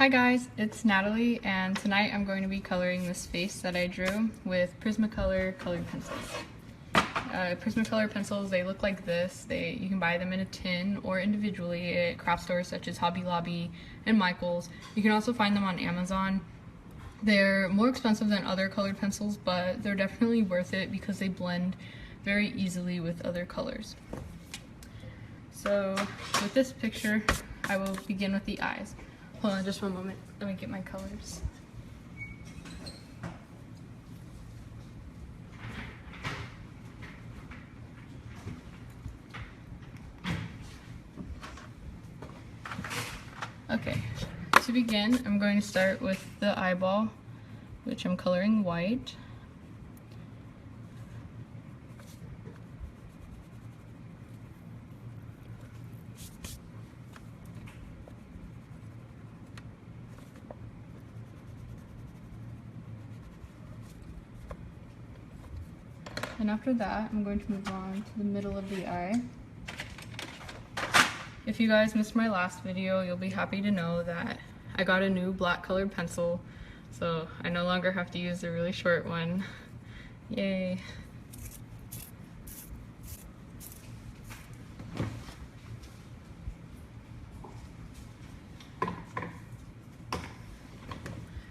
Hi guys, it's Natalie, and tonight I'm going to be coloring this face that I drew with Prismacolor colored pencils. Prismacolor pencils, they look like this. You can buy them in a tin or individually at craft stores such as Hobby Lobby and Michael's. You can also find them on Amazon. They're more expensive than other colored pencils, but they're definitely worth it because they blend very easily with other colors. So with this picture, I will begin with the eyes. Hold on just one moment, let me get my colors. Okay, to begin, I'm going to start with the eyeball, which I'm coloring white. And after that, I'm going to move on to the middle of the eye. If you guys missed my last video, you'll be happy to know that I got a new black colored pencil, so I no longer have to use the really short one. Yay!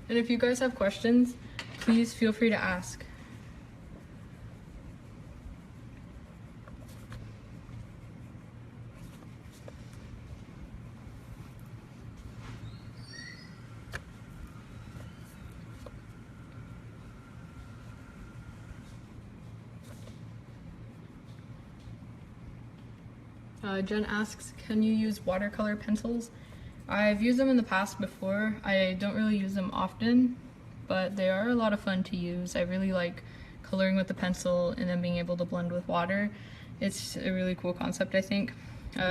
And if you guys have questions, please feel free to ask. Jen asks, can you use watercolor pencils? I've used them in the past before. I don't really use them often, but they are a lot of fun to use. I really like coloring with the pencil and then being able to blend with water. It's a really cool concept, I think.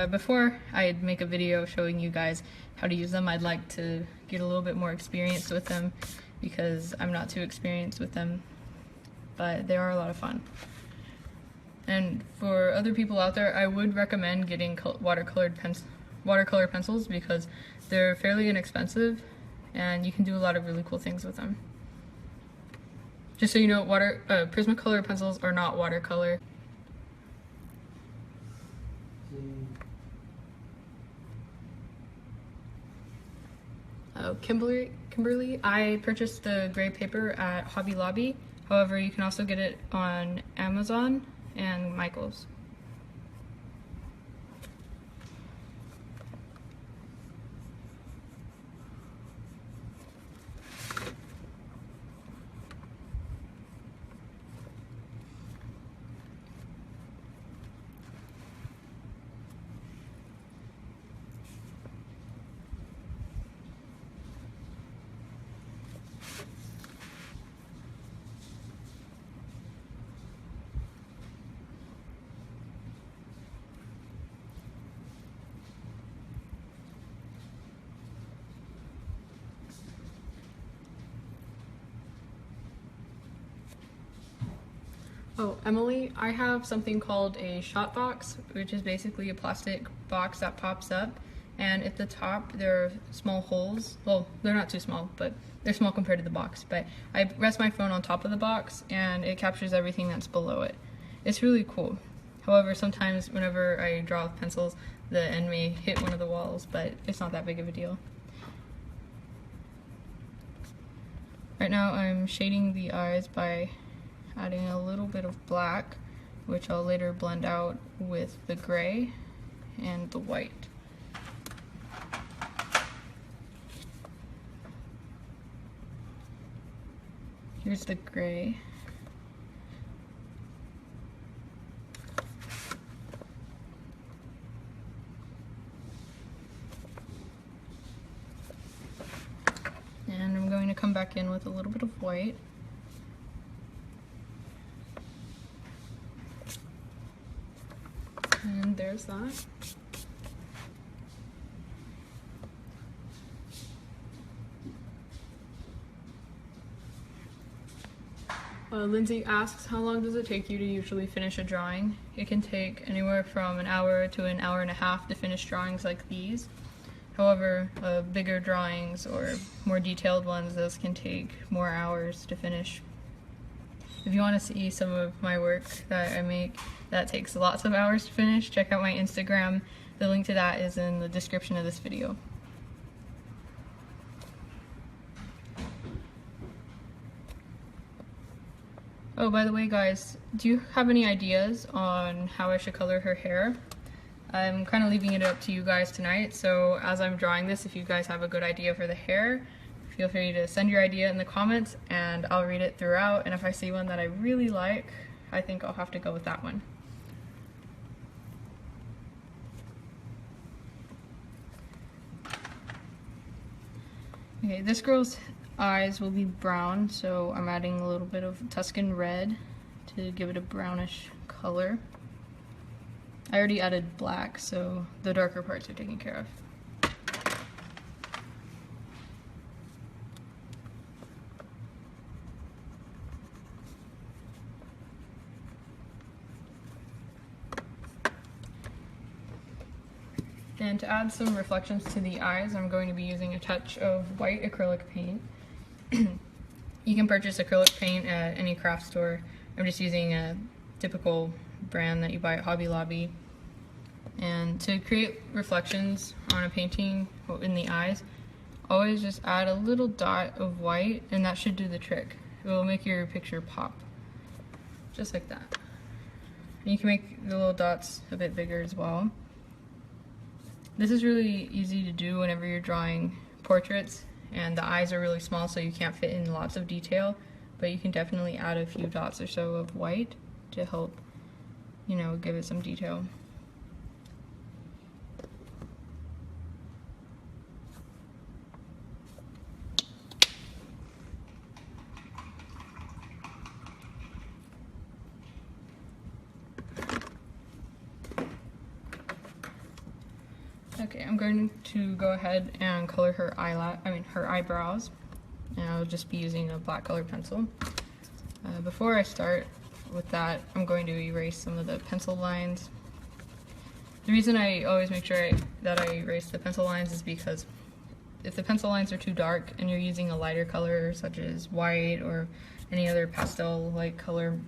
Before I make a video showing you guys how to use them, I'd like to get a little bit more experience with them because I'm not too experienced with them, but they are a lot of fun. And for other people out there, I would recommend getting watercolor pencils because they're fairly inexpensive and you can do a lot of really cool things with them. Just so you know, Prismacolor pencils are not watercolor. Kimberly, I purchased the gray paper at Hobby Lobby. However, you can also get it on Amazon and Michael's. Oh, Emily, I have something called a shot box, which is basically a plastic box that pops up, and at the top there are small holes. Well, they're not too small, but they're small compared to the box, but I rest my phone on top of the box and it captures everything that's below it. It's really cool. However, sometimes whenever I draw with pencils, the end may hit one of the walls, but it's not that big of a deal. Right now I'm shading the eyes by adding a little bit of black, which I'll later blend out with the gray and the white. Here's the gray. And I'm going to come back in with a little bit of white. And there's that. Lindsay asks, how long does it take you to usually finish a drawing? It can take anywhere from an hour to an hour and a half to finish drawings like these. However, bigger drawings or more detailed ones, those can take more hours to finish. If you want to see some of my work that I make that takes lots of hours to finish, check out my Instagram. The link to that is in the description of this video. Oh, by the way guys, do you have any ideas on how I should color her hair? I'm kind of leaving it up to you guys tonight, so as I'm drawing this, if you guys have a good idea for the hair, feel free to send your idea in the comments and I'll read it throughout, and if I see one that I really like, I think I'll have to go with that one. Okay, this girl's eyes will be brown, so I'm adding a little bit of Tuscan red to give it a brownish color. I already added black, so the darker parts are taken care of. And to add some reflections to the eyes, I'm going to be using a touch of white acrylic paint. You can purchase acrylic paint at any craft store. I'm just using a typical brand that you buy at Hobby Lobby. And to create reflections on a painting in the eyes, always just add a little dot of white and that should do the trick. It will make your picture pop. Just like that. And you can make the little dots a bit bigger as well. This is really easy to do whenever you're drawing portraits and the eyes are really small, so you can't fit in lots of detail, but you can definitely add a few dots or so of white to help, you know, give it some detail. Okay, I'm going to go ahead and color her her eyebrows, and I'll just be using a black color pencil. Before I start with that, I'm going to erase some of the pencil lines. The reason I always make sure that I erase the pencil lines is because if the pencil lines are too dark and you're using a lighter color such as white or any other pastel-like color,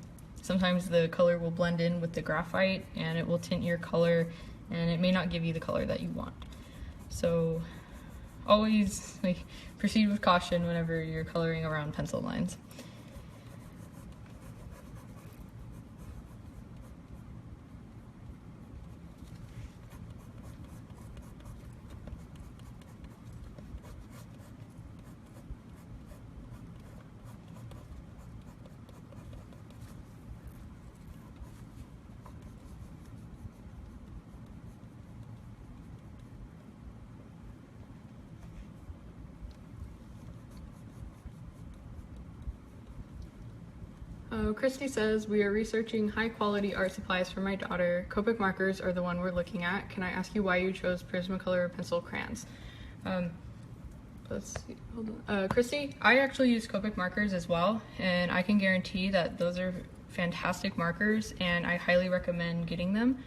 sometimes the color will blend in with the graphite and it will tint your color and it may not give you the color that you want. So always proceed with caution whenever you're coloring around pencil lines. Christy says, we are researching high quality art supplies for my daughter. Copic markers are the one we're looking at. Can I ask you why you chose Prismacolor pencil crayons? Let's see, hold on. Christy, I actually use Copic markers as well, and I can guarantee that those are fantastic markers and I highly recommend getting them.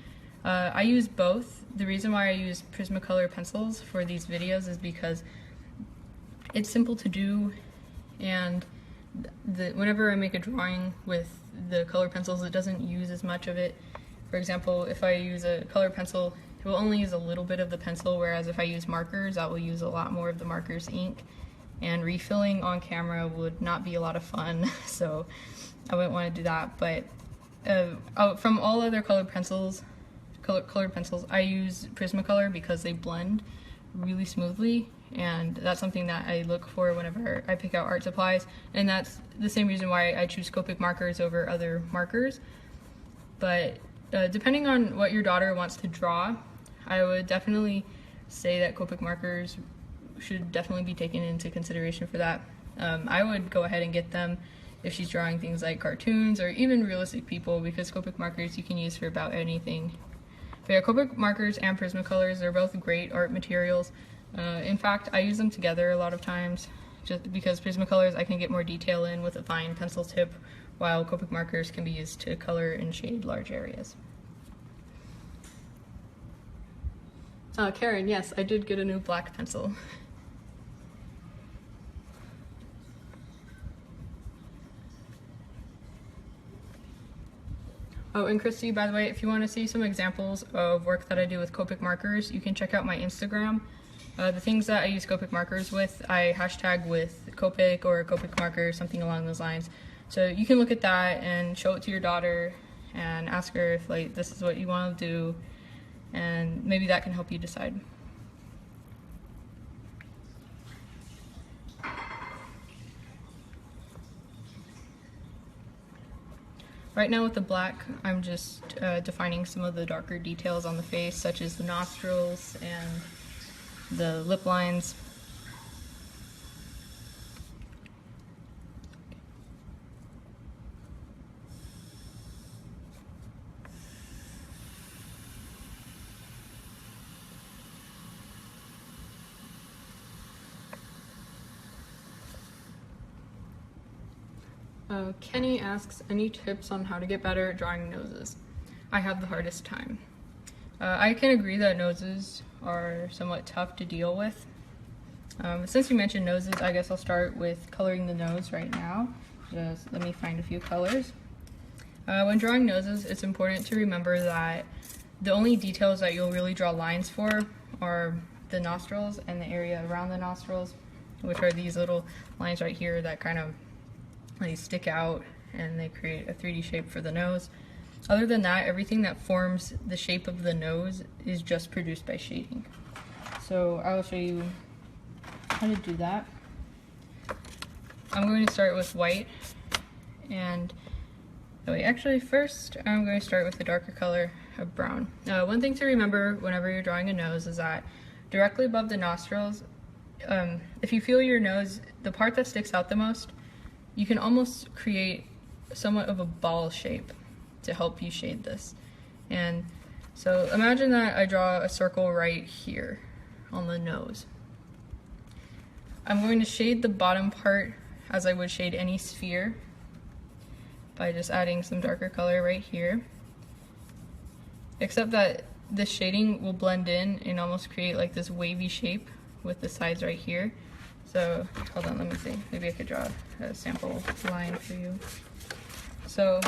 I use both. The reason why I use Prismacolor pencils for these videos is because it's simple to do, and whenever I make a drawing with the color pencils, it doesn't use as much of it. For example, if I use a color pencil, it will only use a little bit of the pencil, whereas if I use markers, I will use a lot more of the marker's ink, and refilling on camera would not be a lot of fun, so I wouldn't want to do that. But from all other colored pencils, I use Prismacolor because they blend really smoothly, and that's something that I look for whenever I pick out art supplies, and that's the same reason why I choose Copic markers over other markers. But depending on what your daughter wants to draw, I would definitely say that Copic markers should definitely be taken into consideration for that. I would go ahead and get them if she's drawing things like cartoons or even realistic people, because Copic markers you can use for about anything. But yeah, Copic markers and Prismacolors are both great art materials. In fact, I use them together a lot of times, just because Prismacolors I can get more detail in with a fine pencil tip, while Copic markers can be used to color and shade large areas. Karen, yes, I did get a new black pencil. Oh, and Christy, by the way, if you want to see some examples of work that I do with Copic markers, you can check out my Instagram. The things that I use Copic markers with, I hashtag with Copic or Copic marker, something along those lines. So you can look at that and show it to your daughter and ask her if like this is what you want to do, and maybe that can help you decide. Right now with the black, I'm just defining some of the darker details on the face, such as the nostrils and the lip lines. Kenny asks, any tips on how to get better at drawing noses? I have the hardest time. I can agree that noses are somewhat tough to deal with. Since you mentioned noses, I guess I'll start with coloring the nose right now. Just let me find a few colors. When drawing noses, it's important to remember that the only details that you'll really draw lines for are the nostrils and the area around the nostrils, which are these little lines right here that kind of they stick out and they create a 3D shape for the nose. Other than that, everything that forms the shape of the nose is just produced by shading. So I will show you how to do that. I'm going to start with white, and actually first I'm going to start with the darker color of brown. One thing to remember whenever you're drawing a nose is that directly above the nostrils, if you feel your nose, the part that sticks out the most, you can almost create somewhat of a ball shape to help you shade this. And so imagine that I draw a circle right here on the nose. I'm going to shade the bottom part as I would shade any sphere by just adding some darker color right here. Except that this shading will blend in and almost create like this wavy shape with the sides right here. So, hold on, let me see. Maybe I could draw a sample line for you. So,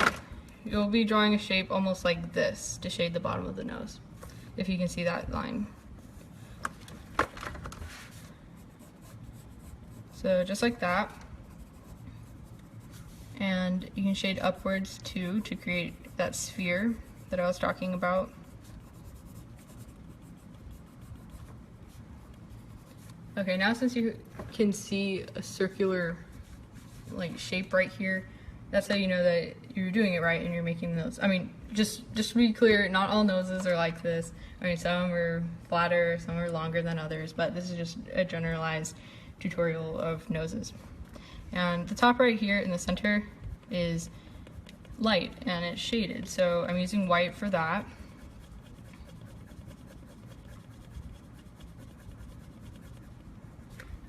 you'll be drawing a shape almost like this to shade the bottom of the nose, if you can see that line. So, just like that. And you can shade upwards too to create that sphere that I was talking about. Okay, now since you can see a circular like shape right here, that's how you know that you're doing it right and you're making those. I mean, just to be clear, not all noses are like this. I mean, some are flatter, some are longer than others, but this is just a generalized tutorial of noses. And the top right here in the center is light and it's shaded, so I'm using white for that.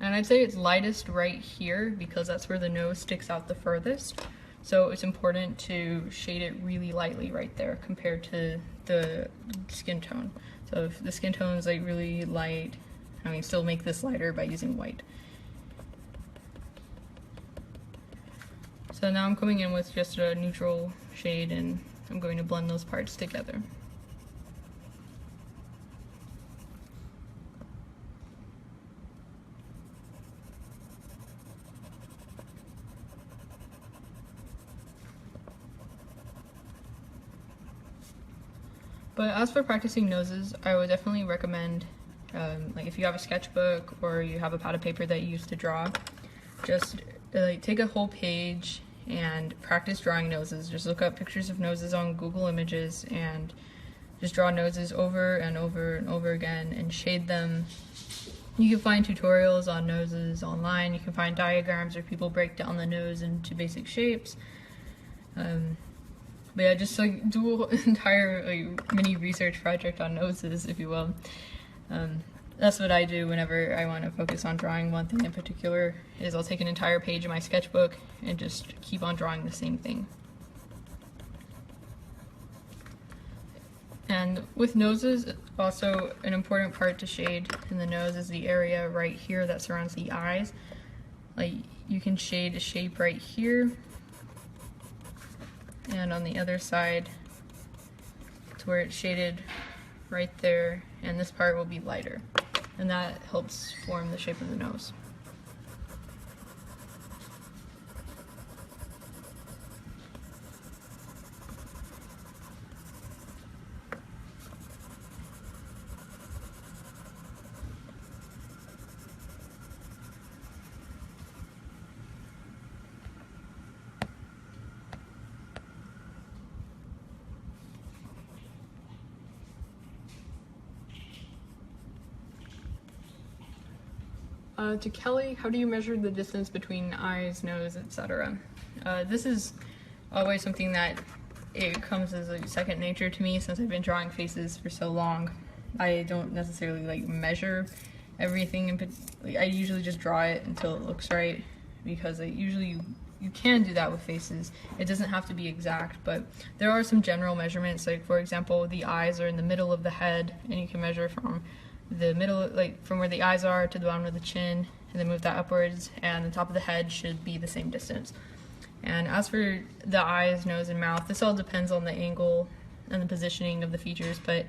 And I'd say it's lightest right here because that's where the nose sticks out the furthest. So it's important to shade it really lightly right there compared to the skin tone. So if the skin tone is like really light, I mean, still make this lighter by using white. So now I'm coming in with just a neutral shade and I'm going to blend those parts together. But as for practicing noses, I would definitely recommend, like if you have a sketchbook or you have a pad of paper that you use to draw, just like take a whole page and practice drawing noses. Just look up pictures of noses on Google Images and just draw noses over and over and over again and shade them. You can find tutorials on noses online. You can find diagrams where people break down the nose into basic shapes. But yeah, just like do an entire like, mini research project on noses, if you will. That's what I do whenever I want to focus on drawing one thing in particular, is I'll take an entire page of my sketchbook and just keep on drawing the same thing. And And with noses, also an important part to shade in the nose is the area right here that surrounds the eyes. Like, you can shade a shape right here, and on the other side to where it's shaded right there, and this part will be lighter, and that helps form the shape of the nose. To Kelly, how do you measure the distance between eyes, nose, etc.? This is always something that it comes as a second nature to me since I've been drawing faces for so long. I don't necessarily like measure everything, I usually just draw it until it looks right, because you can do that with faces. It doesn't have to be exact, but there are some general measurements. Like, for example, the eyes are in the middle of the head, and you can measure from the middle, like from where the eyes are to the bottom of the chin, and then move that upwards, and the top of the head should be the same distance. And as for the eyes, nose, and mouth, this all depends on the angle and the positioning of the features, but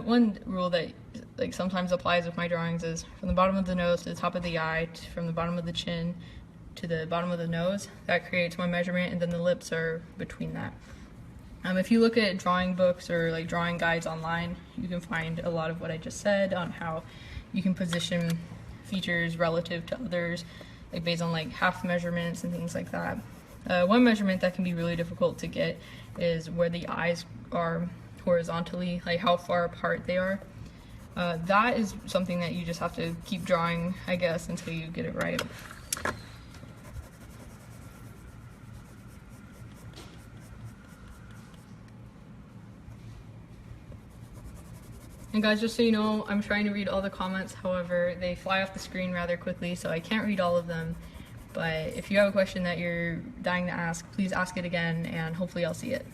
one rule that like sometimes applies with my drawings is from the bottom of the nose to the top of the eye, from the bottom of the chin to the bottom of the nose. That creates one measurement, and then the lips are between that. If you look at drawing books or like drawing guides online, you can find a lot of what I just said on how you can position features relative to others, like based on like half measurements and things like that. One measurement that can be really difficult to get is where the eyes are horizontally, like how far apart they are. That is something that you just have to keep drawing, I guess, until you get it right. And guys, just so you know, I'm trying to read all the comments, however, they fly off the screen rather quickly, so I can't read all of them. But if you have a question that you're dying to ask, please ask it again, and hopefully I'll see it.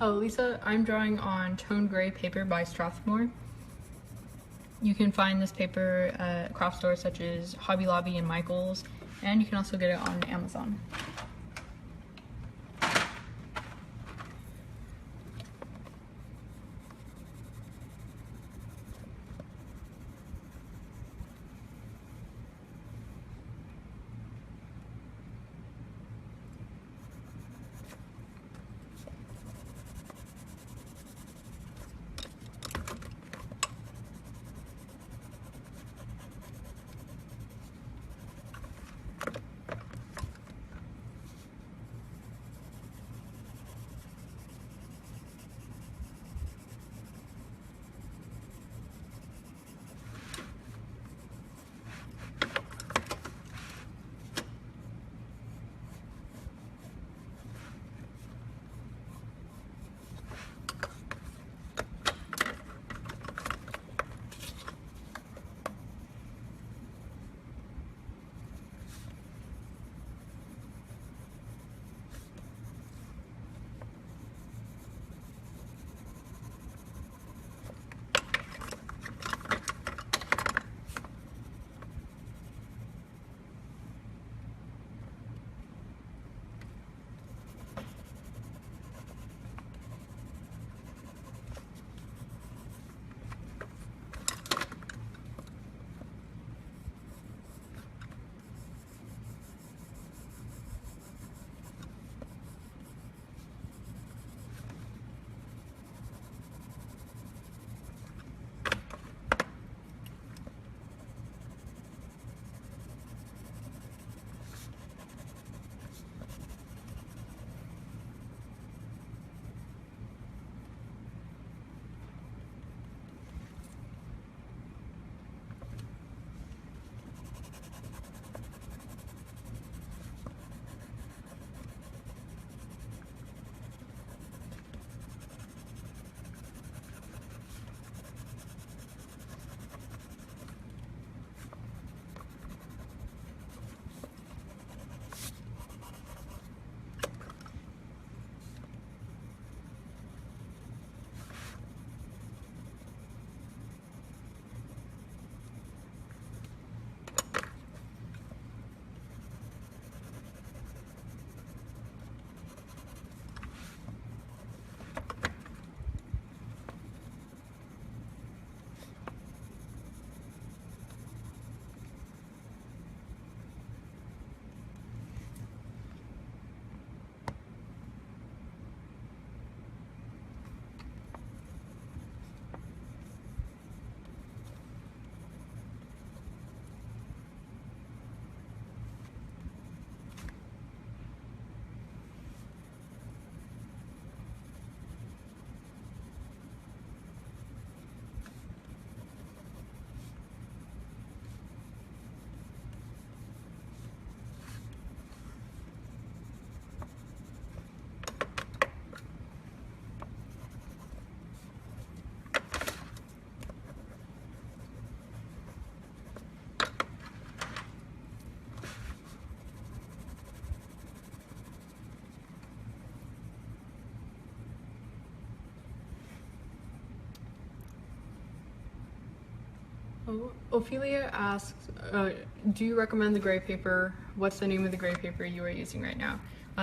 Oh, Lisa, I'm drawing on Tone Gray paper by Strathmore. You can find this paper at craft stores such as Hobby Lobby and Michael's, and you can also get it on Amazon. Oh, Ophelia asks, do you recommend the gray paper? What's the name of the gray paper you are using right now?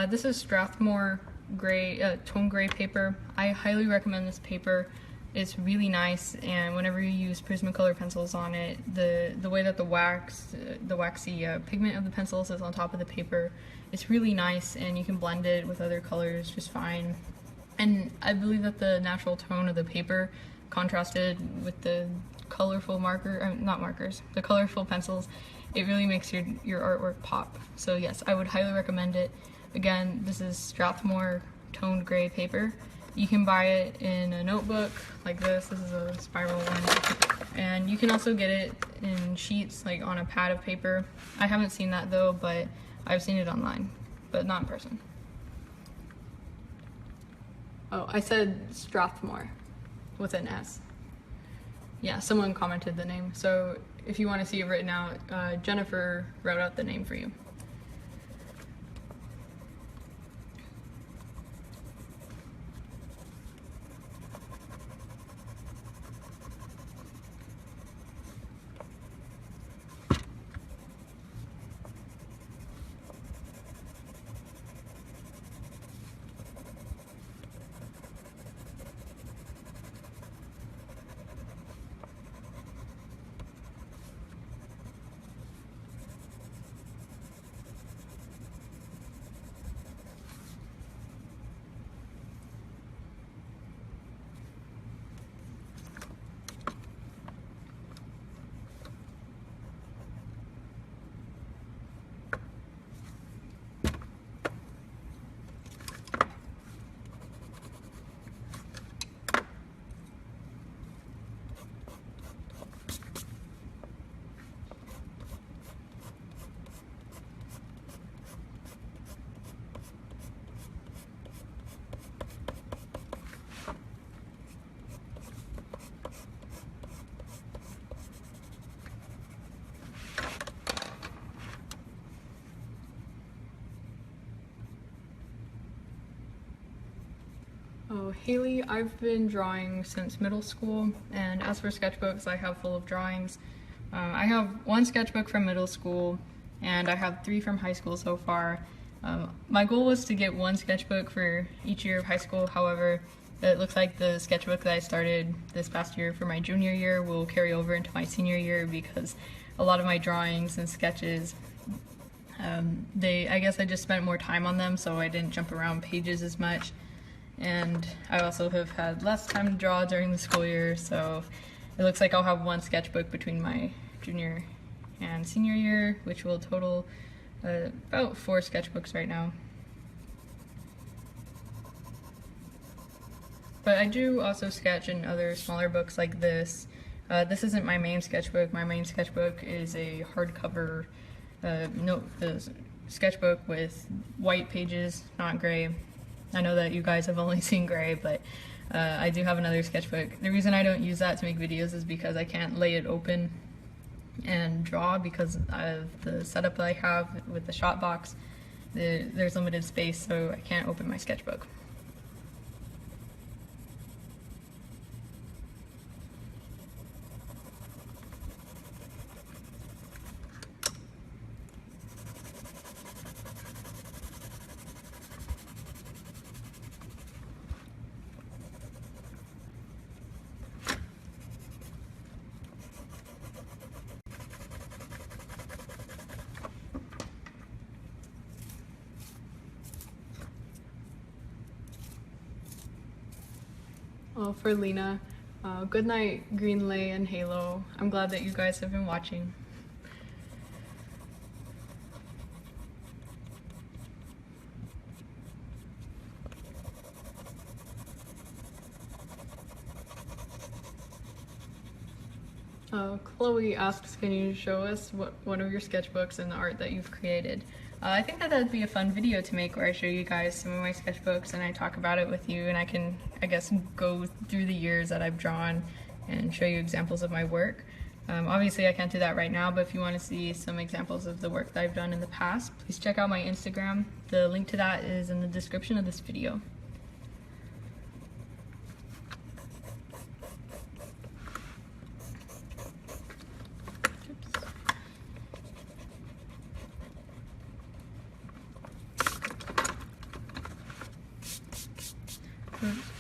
This is Strathmore gray, tone gray paper. I highly recommend this paper. It's really nice, and whenever you use Prismacolor pencils on it, the way that the waxy pigment of the pencils is on top of the paper, it's really nice, and you can blend it with other colors just fine. And I believe that the natural tone of the paper contrasted with the colorful the colorful pencils, it really makes your artwork pop. So yes, I would highly recommend it. Again, this is Strathmore toned gray paper. You can buy it in a notebook like this. This is a spiral one. And you can also get it in sheets, like on a pad of paper. I haven't seen that though, but I've seen it online, but not in person. Oh, I said Strathmore with an S. Yeah, someone commented the name. So if you want to see it written out, Jennifer wrote out the name for you. Oh, Haley, I've been drawing since middle school, and as for sketchbooks, I have full of drawings. I have one sketchbook from middle school, and I have 3 from high school so far. My goal was to get one sketchbook for each year of high school. However, it looks like the sketchbook that I started this past year for my junior year will carry over into my senior year, because a lot of my drawings and sketches, I guess I just spent more time on them, so I didn't jump around pages as much. And I also have had less time to draw during the school year, so it looks like I'll have one sketchbook between my junior and senior year, which will total about 4 sketchbooks right now. But I do also sketch in other smaller books like this. This isn't my main sketchbook. My main sketchbook is a hardcover sketchbook with white pages, not gray. I know that you guys have only seen gray, but I do have another sketchbook. The reason I don't use that to make videos is because I can't lay it open and draw because of the setup that I have with the shot box. There's limited space, so I can't open my sketchbook. Well, for Lena, good night, Greenlay and Halo. I'm glad that you guys have been watching. Chloe asks, can you show us one of your sketchbooks and the art that you've created? I think that would be a fun video to make, where I show you guys some of my sketchbooks and I talk about it with you, and I can, I guess, go through the years that I've drawn and show you examples of my work. Obviously I can't do that right now, but if you want to see some examples of the work that I've done in the past, please check out my Instagram. The link to that is in the description of this video.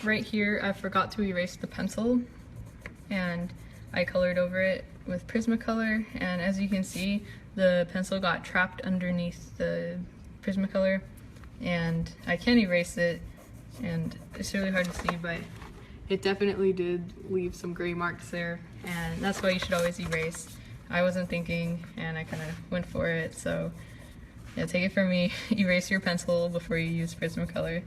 right here I forgot to erase the pencil, and I colored over it with Prismacolor, and as you can see, the pencil got trapped underneath the Prismacolor, and I can't erase it, and it's really hard to see, but it definitely did leave some gray marks there, and that's why you should always erase. I wasn't thinking, and I kind of went for it, so yeah, take it from me, erase your pencil before you use Prismacolor.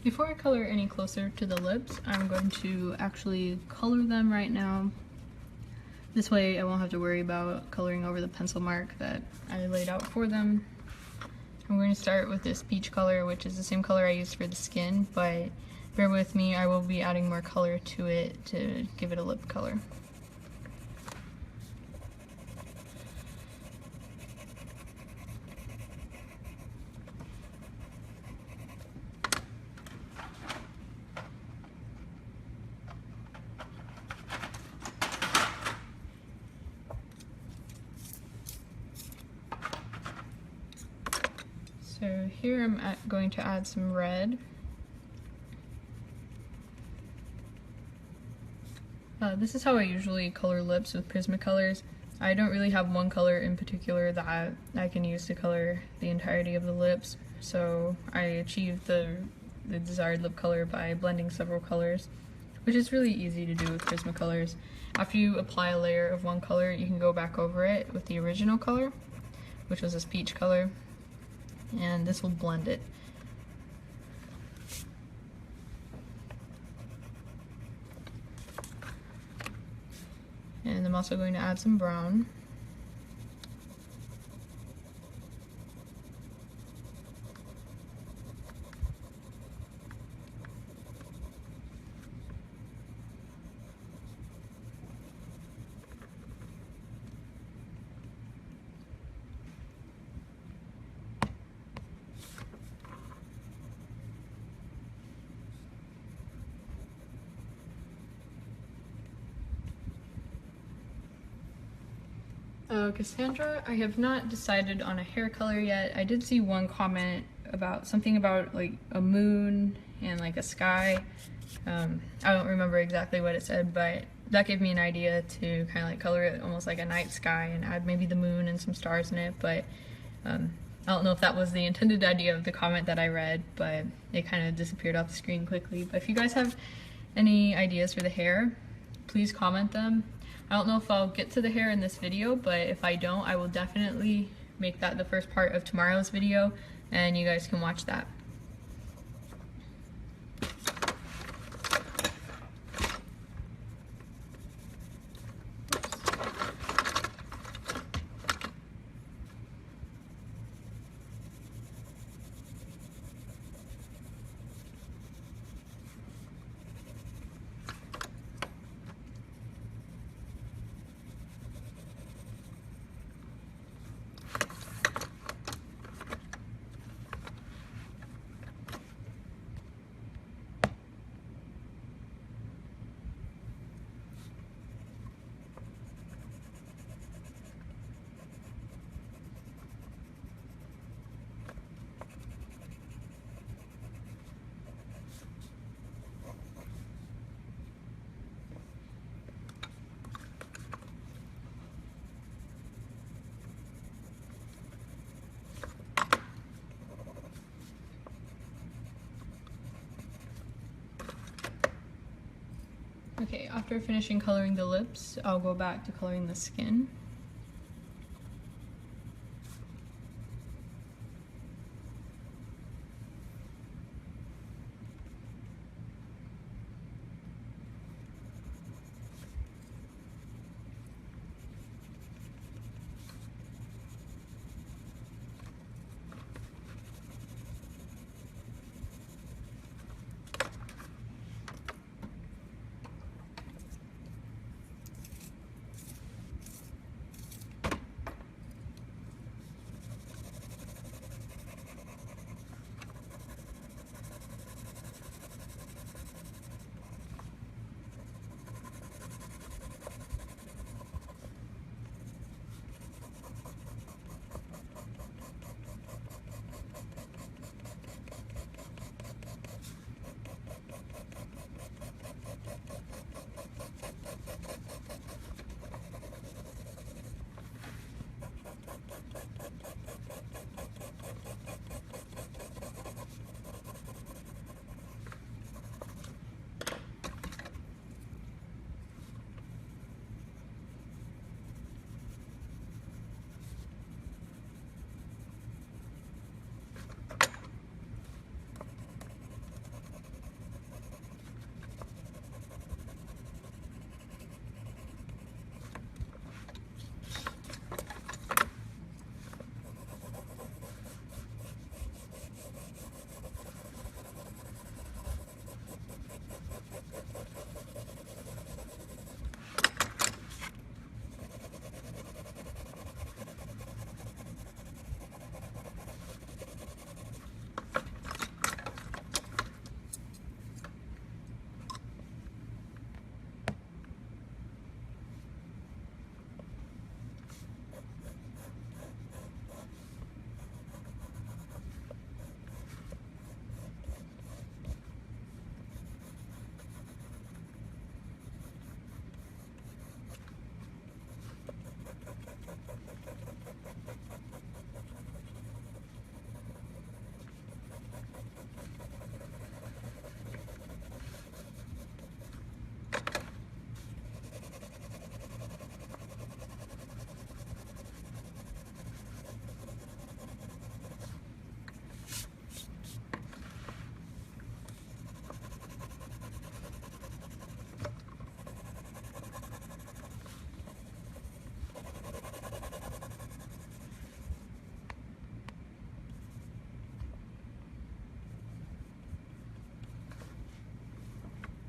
Before I color any closer to the lips, I'm going to actually color them right now. This way I won't have to worry about coloring over the pencil mark that I laid out for them. I'm going to start with this peach color, which is the same color I used for the skin, but bear with me, I will be adding more color to it to give it a lip color. So here I'm going to add some red. This is how I usually color lips with Prismacolors. I don't really have one color in particular that I can use to color the entirety of the lips, so I achieved the desired lip color by blending several colors, which is really easy to do with Prismacolors. After you apply a layer of one color, you can go back over it with the original color, which was this peach color, and this will blend it. And I'm also going to add some brown. Cassandra, I have not decided on a hair color yet. I did see one comment about something about like a moon and like a sky. I don't remember exactly what it said, but that gave me an idea to kind of like color it almost like a night sky and add maybe the moon and some stars in it, but I don't know if that was the intended idea of the comment that I read, but it kind of disappeared off the screen quickly. But if you guys have any ideas for the hair, please comment them. I don't know if I'll get to the hair in this video, but if I don't, I will definitely make that the first part of tomorrow's video, and you guys can watch that. Okay, after finishing coloring the lips, I'll go back to coloring the skin.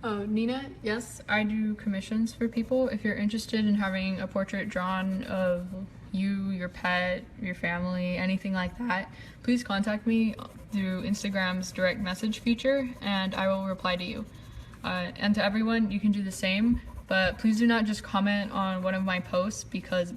Oh, Nina, yes, I do commissions for people. If you're interested in having a portrait drawn of you, your pet, your family, anything like that, please contact me through Instagram's direct message feature and I will reply to you. And to everyone, you can do the same, but please do not just comment on one of my posts because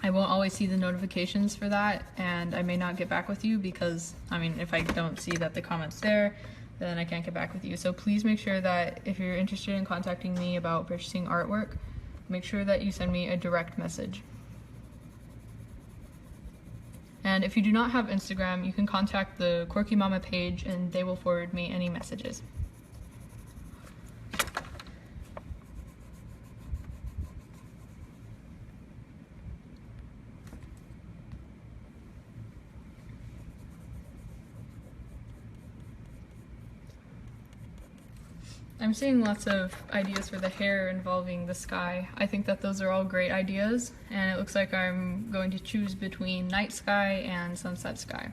I won't always see the notifications for that and I may not get back with you because, I mean, if I don't see that the comment's there, then I can't get back with you. So please make sure that if you're interested in contacting me about purchasing artwork, make sure that you send me a direct message. And if you do not have Instagram, you can contact the Quirky Mama page and they will forward me any messages. I'm seeing lots of ideas for the hair involving the sky. I think that those are all great ideas, and it looks like I'm going to choose between night sky and sunset sky.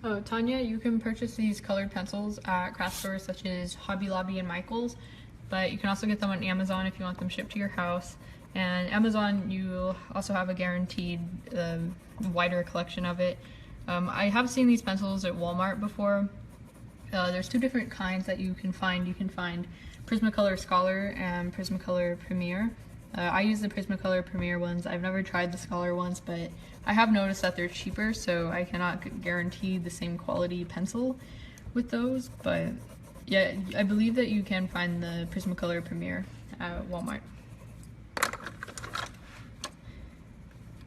Oh, Tanya, you can purchase these colored pencils at craft stores such as Hobby Lobby and Michael's, but you can also get them on Amazon if you want them shipped to your house. And Amazon, you also have a guaranteed wider collection of it. I have seen these pencils at Walmart before. There's two different kinds that you can find. You can find Prismacolor Scholar and Prismacolor Premier. I use the Prismacolor Premier ones. I've never tried the Scholar ones, but I have noticed that they're cheaper, so I cannot guarantee the same quality pencil with those, but yeah, I believe that you can find the Prismacolor Premier at Walmart.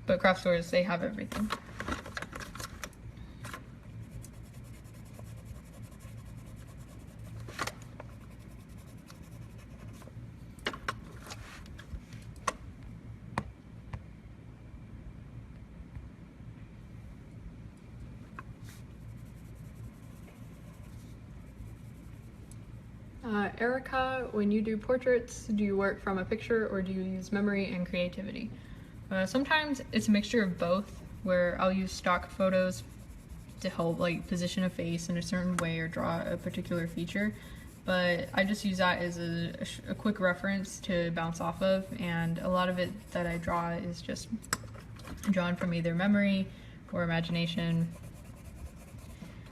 But craft stores, they have everything. Erica, when you do portraits, do you work from a picture or do you use memory and creativity? Sometimes it's a mixture of both, where I'll use stock photos to help like position a face in a certain way or draw a particular feature, but I just use that as a quick reference to bounce off of, and a lot of it that I draw is just drawn from either memory or imagination.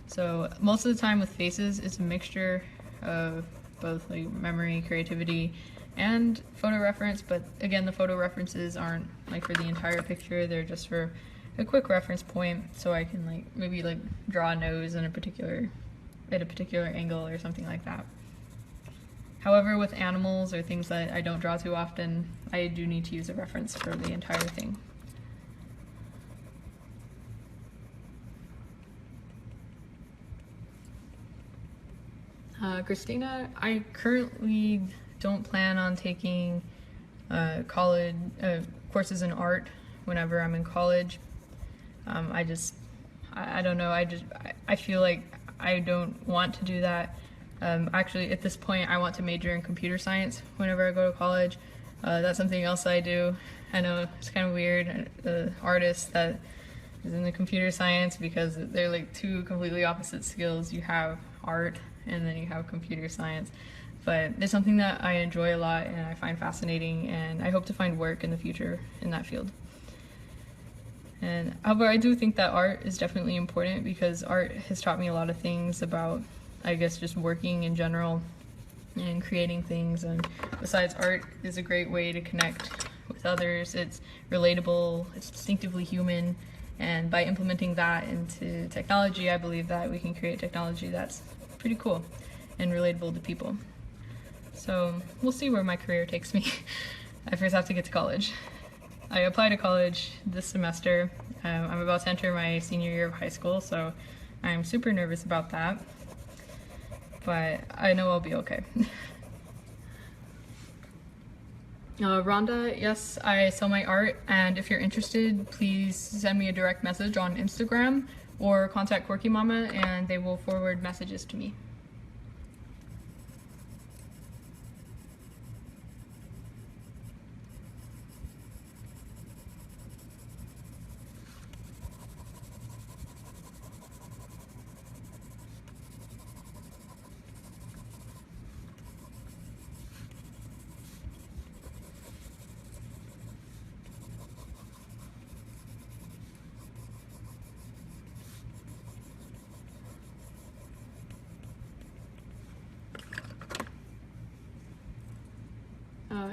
So most of the time with faces, it's a mixture of both like memory, creativity, and photo reference, but again, the photo references aren't like for the entire picture, they're just for a quick reference point, so I can like maybe like draw a nose in a particular angle or something like that. However, with animals or things that I don't draw too often, I do need to use a reference for the entire thing. Christina, I currently don't plan on taking college courses in art whenever I'm in college. I don't know, I feel like I don't want to do that. Actually, at this point, I want to major in computer science whenever I go to college. That's something else I do. I know it's kind of weird, the artist that is in the computer science, because they're like two completely opposite skills. You have art and then you have computer science. But it's something that I enjoy a lot and I find fascinating, and I hope to find work in the future in that field. And however, I do think that art is definitely important, because art has taught me a lot of things about, I guess, just working in general and creating things. And besides, art is a great way to connect with others. It's relatable, it's distinctively human, and by implementing that into technology, I believe that we can create technology that's pretty cool and relatable to people. So we'll see where my career takes me. I first have to get to college. I applied to college this semester. I'm about to enter my senior year of high school, so I'm super nervous about that. But I know I'll be okay. Rhonda, yes, I sell my art, and if you're interested, please send me a direct message on Instagram or contact Quirky Mama and they will forward messages to me.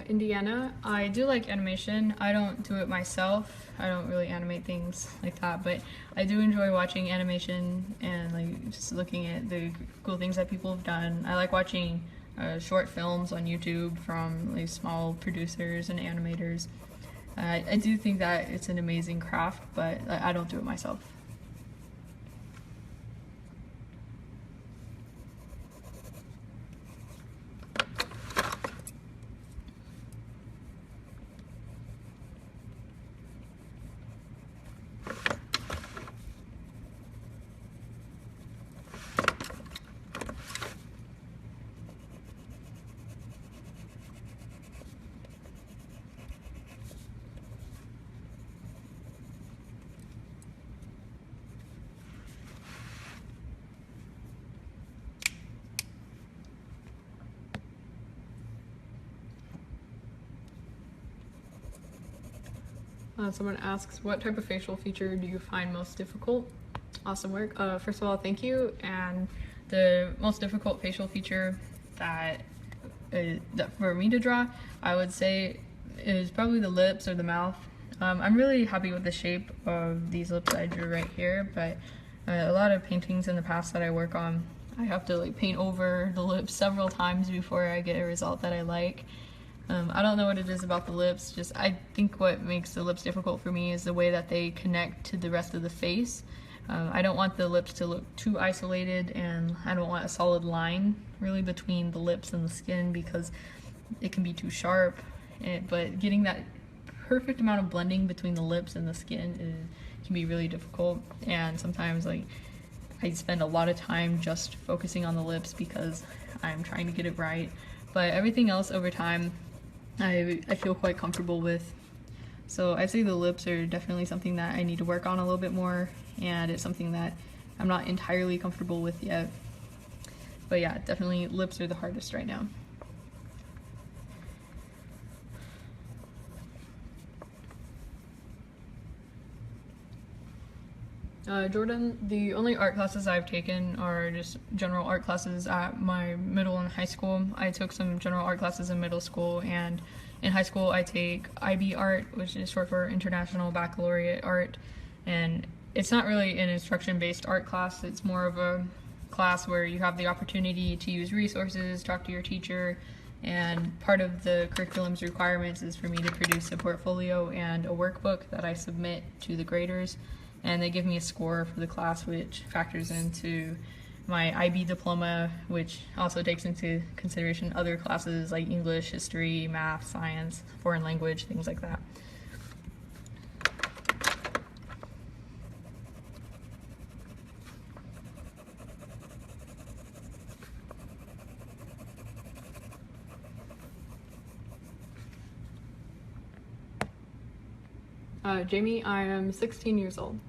Indiana, I do like animation. I don't do it myself. I don't really animate things like that, but I do enjoy watching animation and like just looking at the cool things that people have done. I like watching short films on YouTube from like small producers and animators. I do think that it's an amazing craft, but I don't do it myself. Someone asks, what type of facial feature do you find most difficult? Awesome work. First of all, thank you. And the most difficult facial feature that for me to draw, I would say, is probably the lips or the mouth. I'm really happy with the shape of these lips I drew right here, but a lot of paintings in the past that I work on, I have to like paint over the lips several times before I get a result that I like. I don't know what it is about the lips, just I think what makes the lips difficult for me is the way that they connect to the rest of the face. I don't want the lips to look too isolated, and I don't want a solid line really between the lips and the skin because it can be too sharp. But getting that perfect amount of blending between the lips and the skin can be really difficult, and sometimes like I spend a lot of time just focusing on the lips because I'm trying to get it right. But everything else over time I feel quite comfortable with. So I'd say the lips are definitely something that I need to work on a little bit more, and it's something that I'm not entirely comfortable with yet. But yeah, definitely lips are the hardest right now. Jordan, the only art classes I've taken are just general art classes at my middle and high school. I took some general art classes in middle school, and in high school I take IB art, which is short for International Baccalaureate Art, and it's not really an instruction-based art class. It's more of a class where you have the opportunity to use resources, talk to your teacher, and part of the curriculum's requirements is for me to produce a portfolio and a workbook that I submit to the graders. And they give me a score for the class, which factors into my IB diploma, which also takes into consideration other classes like English, history, math, science, foreign language, things like that. Jamie, I am 16 years old.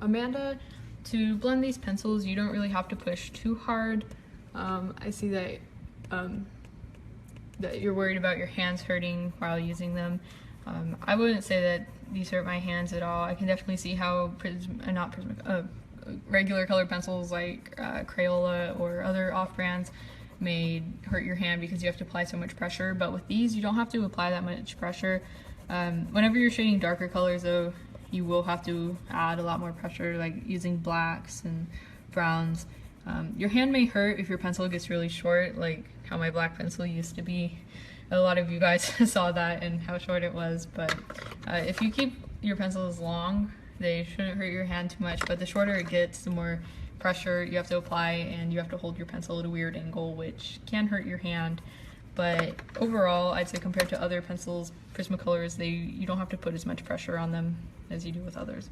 Amanda, to blend these pencils, you don't really have to push too hard. I see that that you're worried about your hands hurting while using them. I wouldn't say that these hurt my hands at all. I can definitely see how regular colored pencils like Crayola or other off-brands may hurt your hand because you have to apply so much pressure, but with these you don't have to apply that much pressure. Whenever you're shading darker colors though, you will have to add a lot more pressure, like using blacks and browns. Your hand may hurt if your pencil gets really short, like how my black pencil used to be. A lot of you guys saw that and how short it was, but if you keep your pencils long, they shouldn't hurt your hand too much, but the shorter it gets, the more pressure you have to apply, and you have to hold your pencil at a weird angle, which can hurt your hand. But overall, I'd say compared to other pencils, Prismacolors, you don't have to put as much pressure on them as you do with others.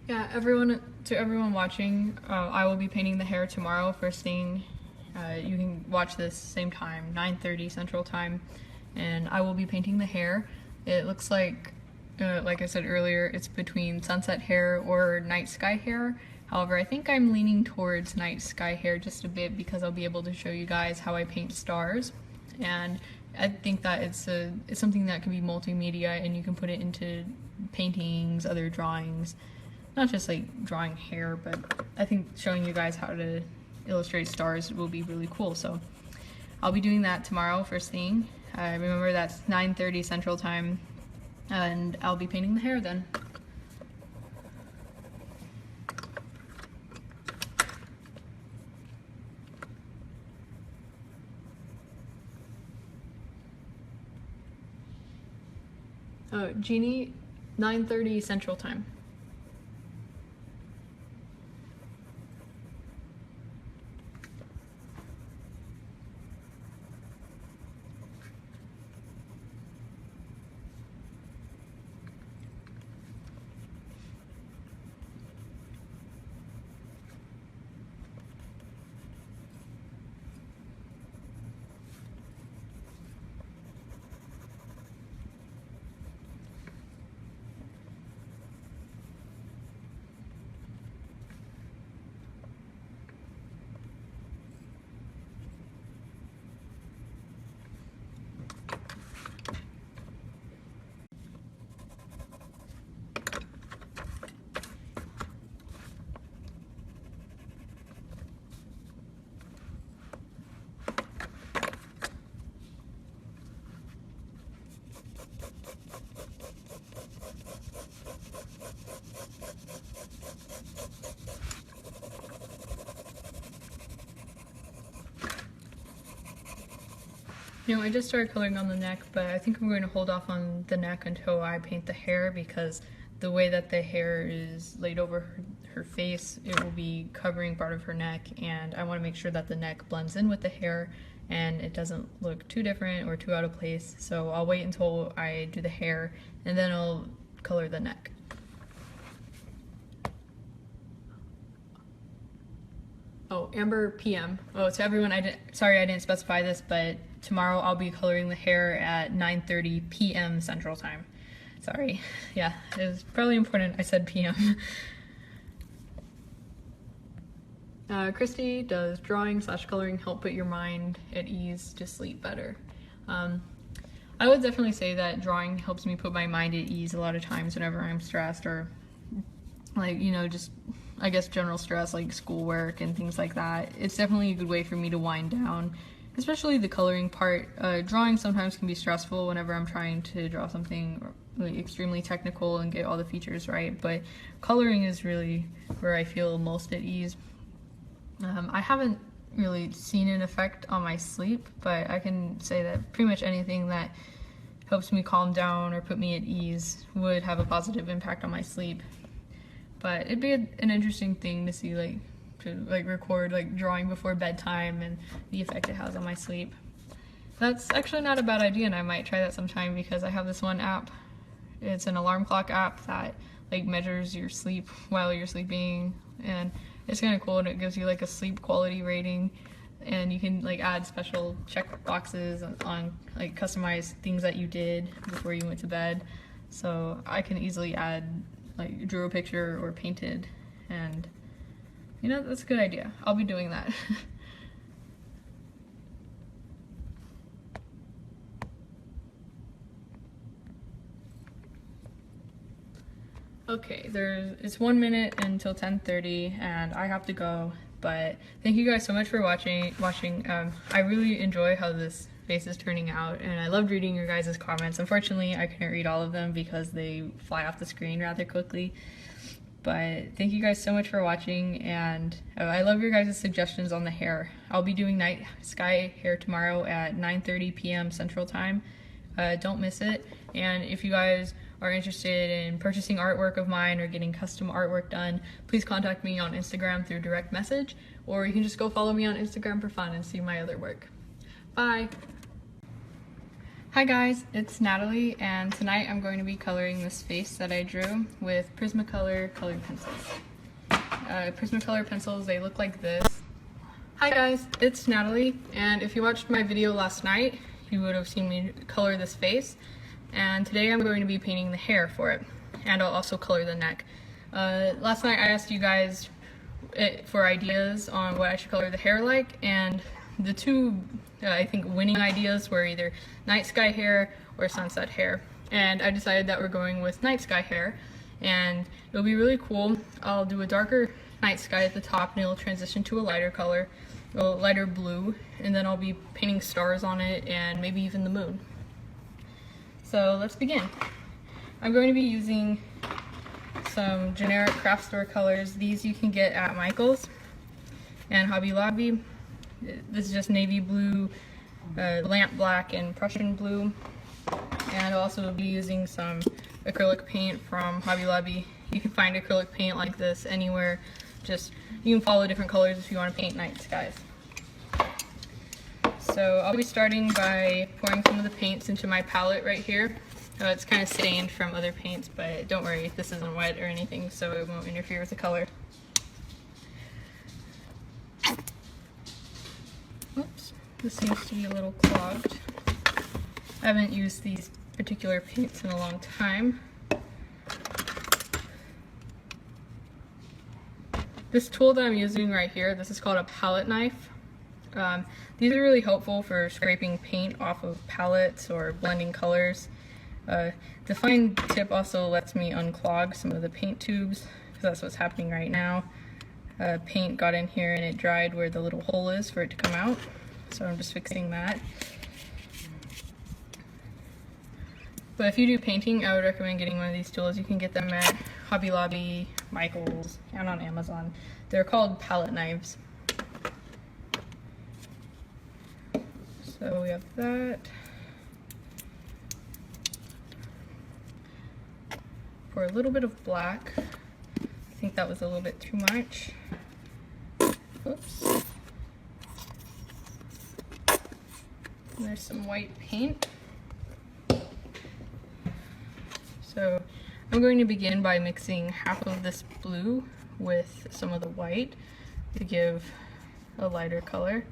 Yeah, to everyone watching, I will be painting the hair tomorrow first thing. You can watch this same time, 9:30 Central Time, and I will be painting the hair. It looks like I said earlier, it's between sunset hair or night sky hair. However, I think I'm leaning towards night sky hair just a bit because I'll be able to show you guys how I paint stars, and I think that it's something that can be multimedia, and you can put it into paintings, other drawings. Not just like drawing hair, but I think showing you guys how to illustrate stars will be really cool. So I'll be doing that tomorrow first thing. Remember that's 9:30 Central Time, and I'll be painting the hair then. Oh, Jeannie, 9:30 Central Time. You know, I just started coloring on the neck, but I think I'm going to hold off on the neck until I paint the hair, because the way that the hair is laid over her face, it will be covering part of her neck, and I want to make sure that the neck blends in with the hair and it doesn't look too different or too out of place. So I'll wait until I do the hair and then I'll color the neck. Oh, Amber PM. Oh, to everyone, sorry I didn't specify this, but tomorrow I'll be coloring the hair at 9:30 p.m. Central Time. Sorry. Yeah, it was probably important I said PM. Christy, does drawing / coloring help put your mind at ease to sleep better? I would definitely say that drawing helps me put my mind at ease a lot of times whenever I'm stressed, or like, you know, just I guess general stress like schoolwork and things like that. It's definitely a good way for me to wind down, especially the coloring part. Drawing sometimes can be stressful whenever I'm trying to draw something like extremely technical and get all the features right, but coloring is really where I feel most at ease. I haven't really seen an effect on my sleep, but I can say that pretty much anything that helps me calm down or put me at ease would have a positive impact on my sleep. But it'd be an interesting thing to see, like, to record like drawing before bedtime and the effect it has on my sleep. That's actually not a bad idea, and I might try that sometime, because I have this one app. It's an alarm clock app that like measures your sleep while you're sleeping, and it's kind of cool, and it gives you like a sleep quality rating, and you can like add special check boxes on like customized things that you did before you went to bed. So I can easily add like drew a picture or painted, and you know, that's a good idea. I'll be doing that. Okay, it's 1 minute until 10:30 and I have to go, but thank you guys so much for watching. I really enjoy how this face is turning out, and I loved reading your guys' comments. Unfortunately, I couldn't read all of them because they fly off the screen rather quickly. But thank you guys so much for watching, and I love your guys' suggestions on the hair. I'll be doing night sky hair tomorrow at 9:30 p.m. Central Time. Don't miss it. And if you guys are interested in purchasing artwork of mine or getting custom artwork done, please contact me on Instagram through direct message, or you can just go follow me on Instagram for fun and see my other work. Bye! Hi guys, it's Natalie, and tonight I'm going to be coloring this face that I drew with Prismacolor colored pencils. Prismacolor pencils, they look like this. Hi guys, it's Natalie, and if you watched my video last night, you would have seen me color this face. And today I'm going to be painting the hair for it, and I'll also color the neck. Last night I asked you guys for ideas on what I should color the hair like, and the two I think winning ideas were either night sky hair or sunset hair, and I decided that we're going with night sky hair, and it'll be really cool. I'll do a darker night sky at the top, and it'll transition to a lighter color, a lighter blue, and then I'll be painting stars on it and maybe even the moon. So let's begin. I'm going to be using some generic craft store colors. These you can get at Michael's and Hobby Lobby. This is just navy blue, lamp black, and Prussian blue. And I'll also be using some acrylic paint from Hobby Lobby. You can find acrylic paint like this anywhere. Just, you can follow different colors if you want to paint night skies. So I'll be starting by pouring some of the paints into my palette right here. It's kind of stained from other paints, but don't worry, this isn't wet or anything, so it won't interfere with the color. Oops, this seems to be a little clogged. I haven't used these particular paints in a long time. This tool that I'm using right here, this is called a pallet knife. These are really helpful for scraping paint off of palettes or blending colors. The fine tip also lets me unclog some of the paint tubes, because that's what's happening right now. Paint got in here and it dried where the little hole is for it to come out, so I'm just fixing that. But if you do painting, I would recommend getting one of these tools. You can get them at Hobby Lobby, Michael's, and on Amazon. They're called pallet knives. So we have that. For a little bit of black. I think that was a little bit too much. Oops. There's some white paint. So I'm going to begin by mixing half of this blue with some of the white to give a lighter color.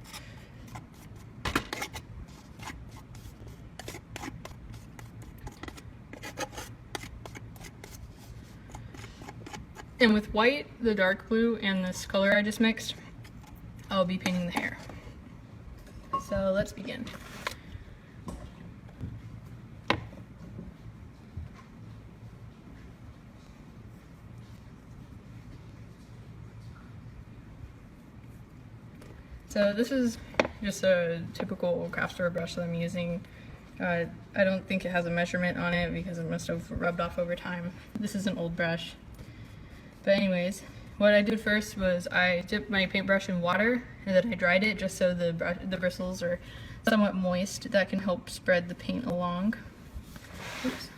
And with white, the dark blue, and this color I just mixed, I'll be painting the hair. So let's begin. So this is just a typical craft store brush that I'm using. I don't think it has a measurement on it because it must have rubbed off over time. This is an old brush. But anyways, what I did first was I dipped my paintbrush in water and then I dried it just so the bristles are somewhat moist. That can help spread the paint along. Oops.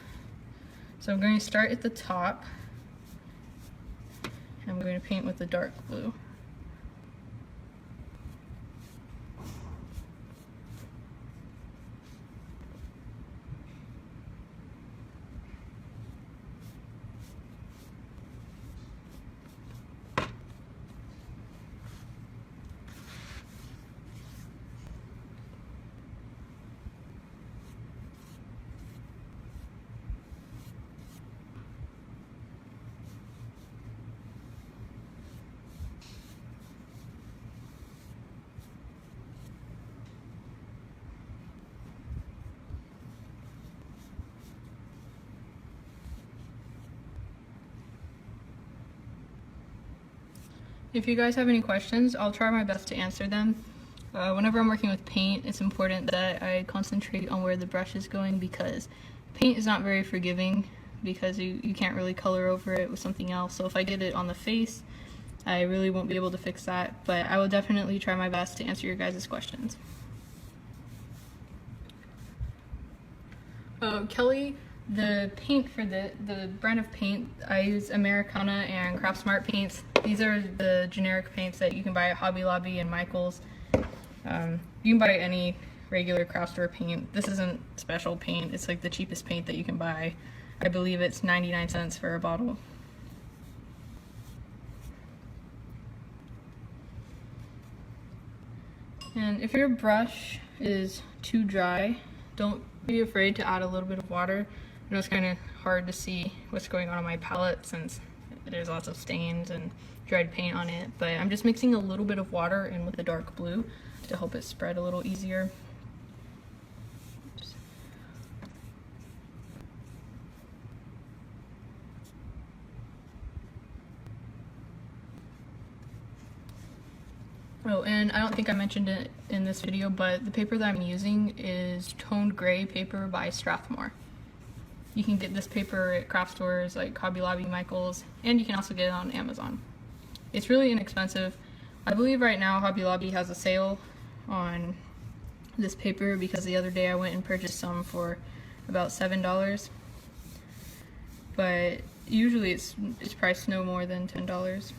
So I'm going to start at the top. And I'm going to paint with the dark blue. If you guys have any questions, I'll try my best to answer them. Whenever I'm working with paint, it's important that I concentrate on where the brush is going because paint is not very forgiving because you can't really color over it with something else. So if I get it on the face, I really won't be able to fix that, but I will definitely try my best to answer your guys' questions. Kelly, the paint for the brand of paint, I use Americana and Craft Smart paints. These are the generic paints that you can buy at Hobby Lobby and Michael's. You can buy any regular craft store paint. This isn't special paint. It's like the cheapest paint that you can buy. I believe it's 99 cents for a bottle. And if your brush is too dry, don't be afraid to add a little bit of water. I know it's kind of hard to see what's going on my palette since there's lots of stains and dried paint on it, but I'm just mixing a little bit of water in with the dark blue to help it spread a little easier. And I don't think I mentioned it in this video, but the paper that I'm using is toned gray paper by Strathmore. You can get this paper at craft stores like Hobby Lobby, Michael's, and you can also get it on Amazon. It's really inexpensive. I believe right now Hobby Lobby has a sale on this paper because the other day I went and purchased some for about $7. But usually it's priced no more than $10.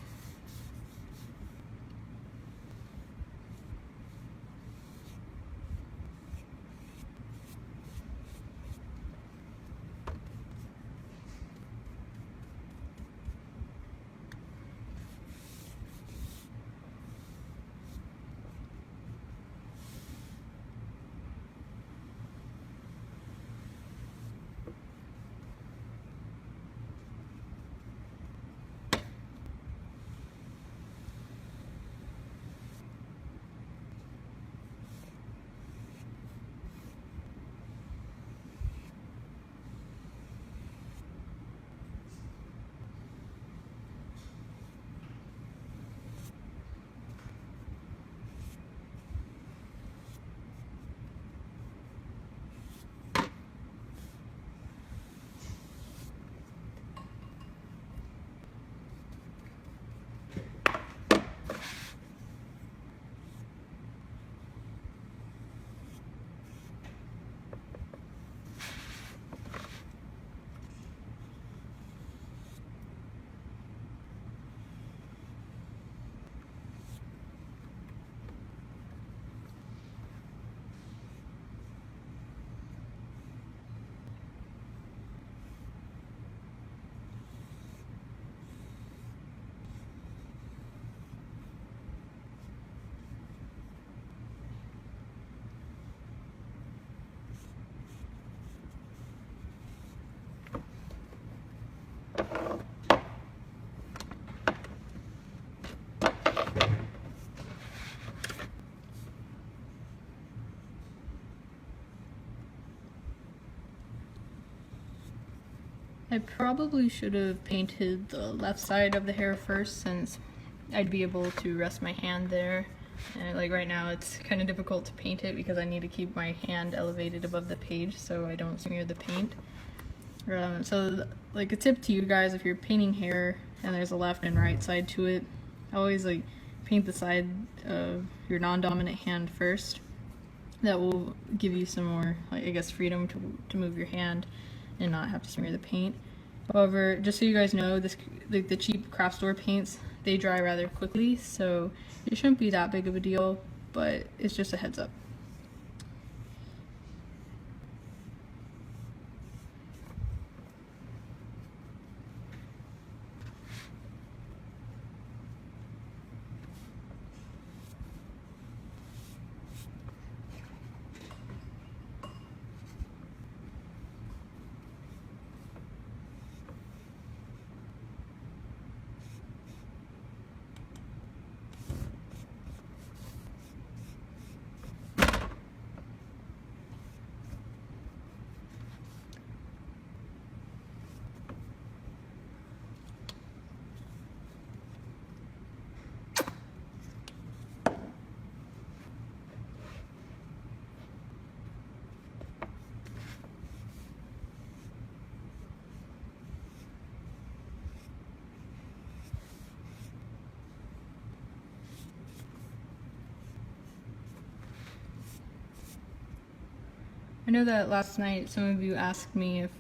I probably should have painted the left side of the hair first, since I'd be able to rest my hand there. And like right now it's kind of difficult to paint it because I need to keep my hand elevated above the page so I don't smear the paint. Like a tip to you guys, if you're painting hair and there's a left and right side to it, always like paint the side of your non-dominant hand first. That will give you some more, like, I guess, freedom to move your hand and not have to smear the paint. However, just so you guys know, the cheap craft store paints, they dry rather quickly, so it shouldn't be that big of a deal, but it's just a heads up. I know that last night some of you asked me if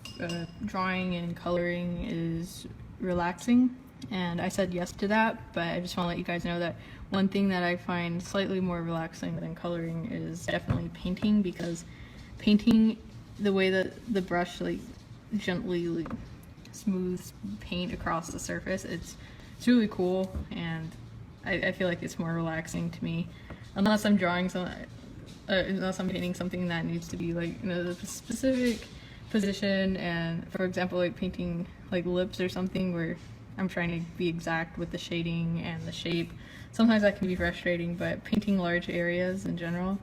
drawing and coloring is relaxing, and I said yes to that, but I just want to let you guys know that one thing that I find slightly more relaxing than coloring is definitely painting, because painting, the way that the brush like gently smooths paint across the surface, it's really cool, and I feel like it's more relaxing to me, unless I'm drawing unless I'm painting something that needs to be like in a specific position, and for example like painting like lips or something where I'm trying to be exact with the shading and the shape. Sometimes that can be frustrating, but painting large areas in general,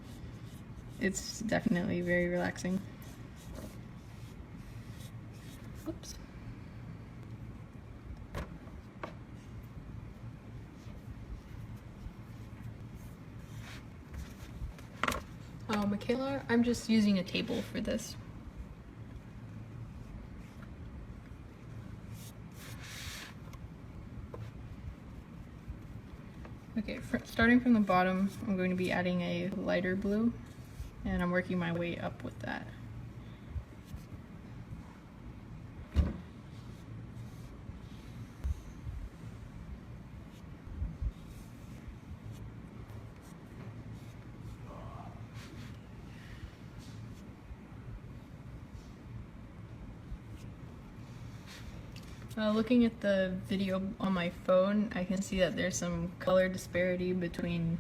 it's definitely very relaxing. Oops. Michaela, I'm just using a table for this. Okay, starting from the bottom, I'm going to be adding a lighter blue, and I'm working my way up with that. Looking at the video on my phone, I can see that there's some color disparity between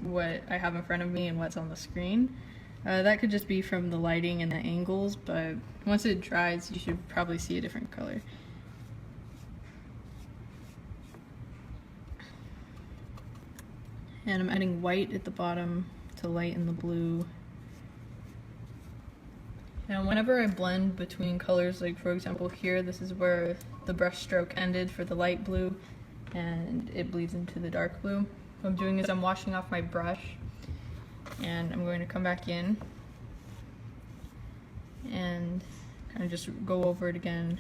what I have in front of me and what's on the screen. That could just be from the lighting and the angles, but once it dries, you should probably see a different color. And I'm adding white at the bottom to lighten the blue. And whenever I blend between colors, like for example here, this is where the brush stroke ended for the light blue and it bleeds into the dark blue. What I'm doing is I'm washing off my brush and I'm going to come back in and kind of just go over it again.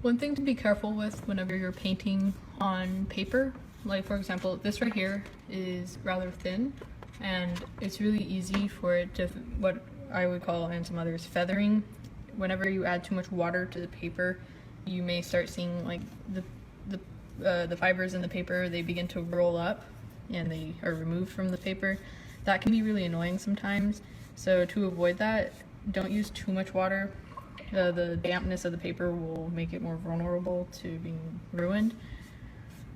One thing to be careful with whenever you're painting on paper, like for example, this right here is rather thin and it's really easy for it to, what I would call and some others, feathering. Whenever you add too much water to the paper, you may start seeing like the fibers in the paper, they begin to roll up and they are removed from the paper. That can be really annoying sometimes. So to avoid that, don't use too much water. The dampness of the paper will make it more vulnerable to being ruined.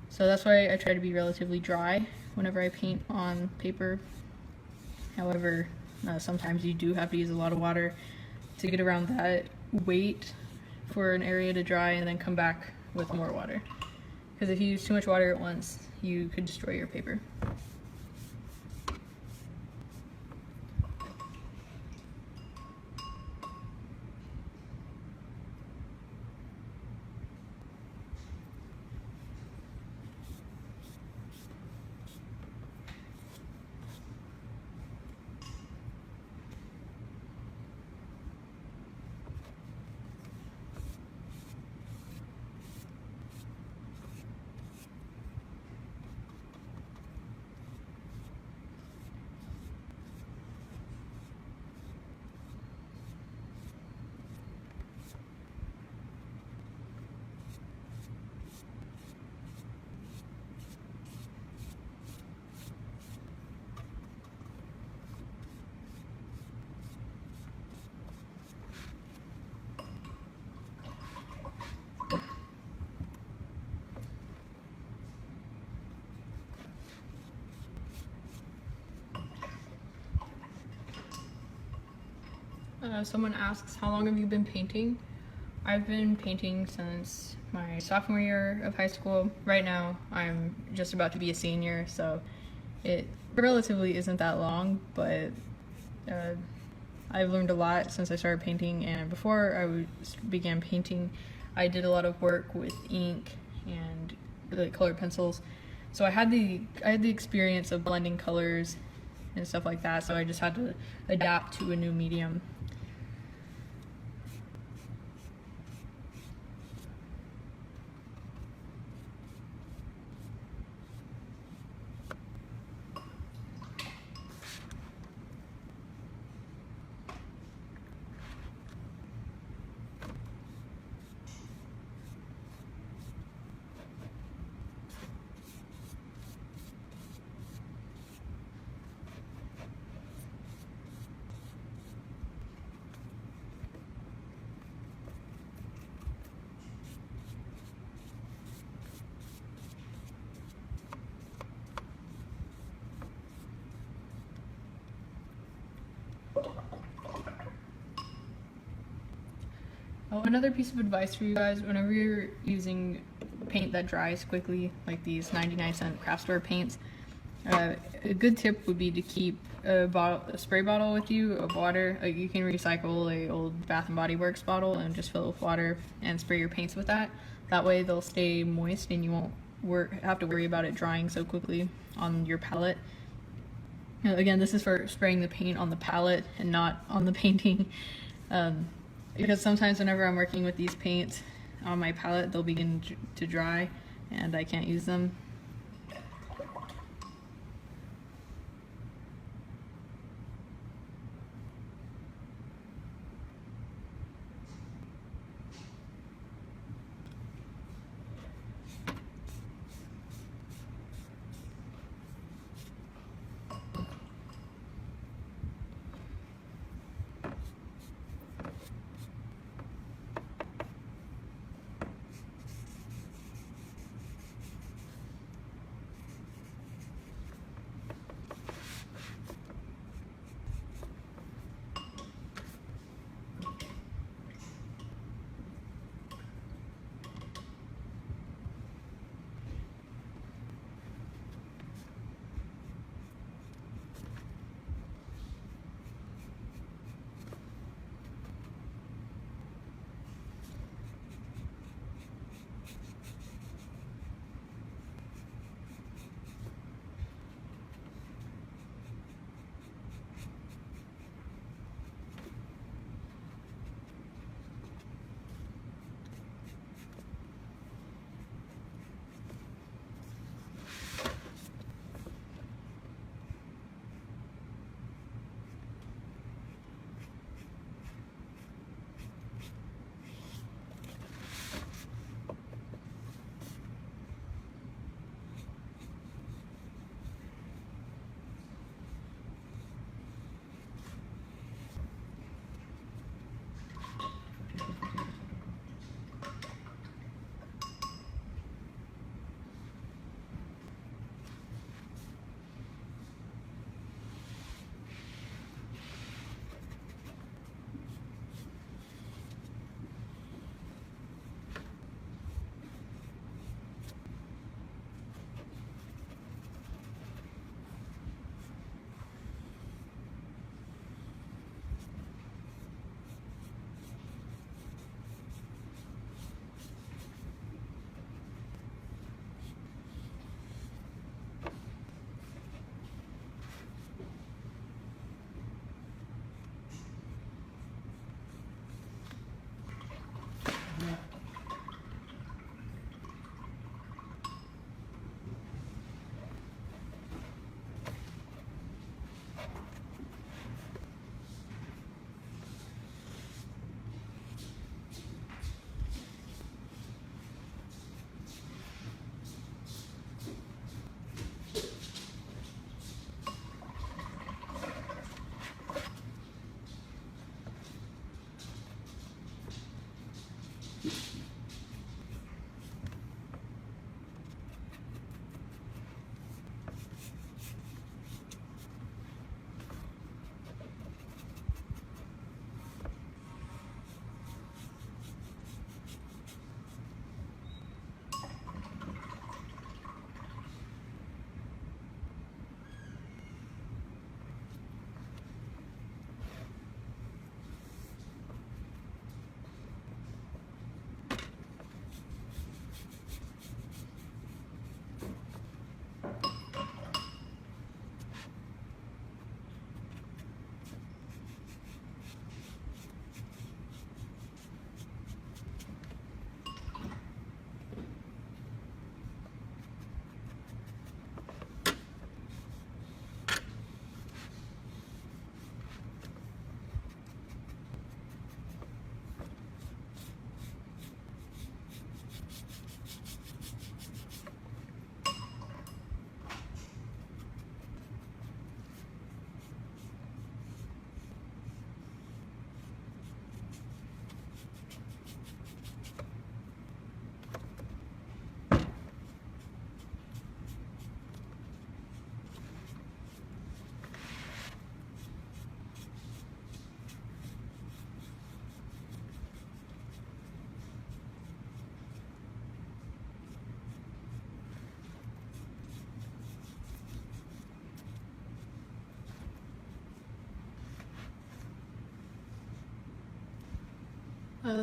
So that's why I try to be relatively dry whenever I paint on paper. However, sometimes you do have to use a lot of water to get around that. Wait for an area to dry and then come back with more water. Because if you use too much water at once, you could destroy your paper. Someone asks, how long have you been painting? I've been painting since my sophomore year of high school. Right now, I'm just about to be a senior, so it relatively isn't that long, but I've learned a lot since I started painting, and before I began painting, I did a lot of work with ink and like colored pencils. So I had the experience of blending colors and stuff like that, so I just had to adapt to a new medium. Oh, another piece of advice for you guys, whenever you're using paint that dries quickly, like these 99-cent craft store paints, a good tip would be to keep a spray bottle with you of water. Like you can recycle a old Bath and Body Works bottle and just fill it with water and spray your paints with that. That way they'll stay moist and you won't have to worry about it drying so quickly on your palette. Again, this is for spraying the paint on the palette and not on the painting. Because sometimes whenever I'm working with these paints on my palette, they'll begin to dry and I can't use them.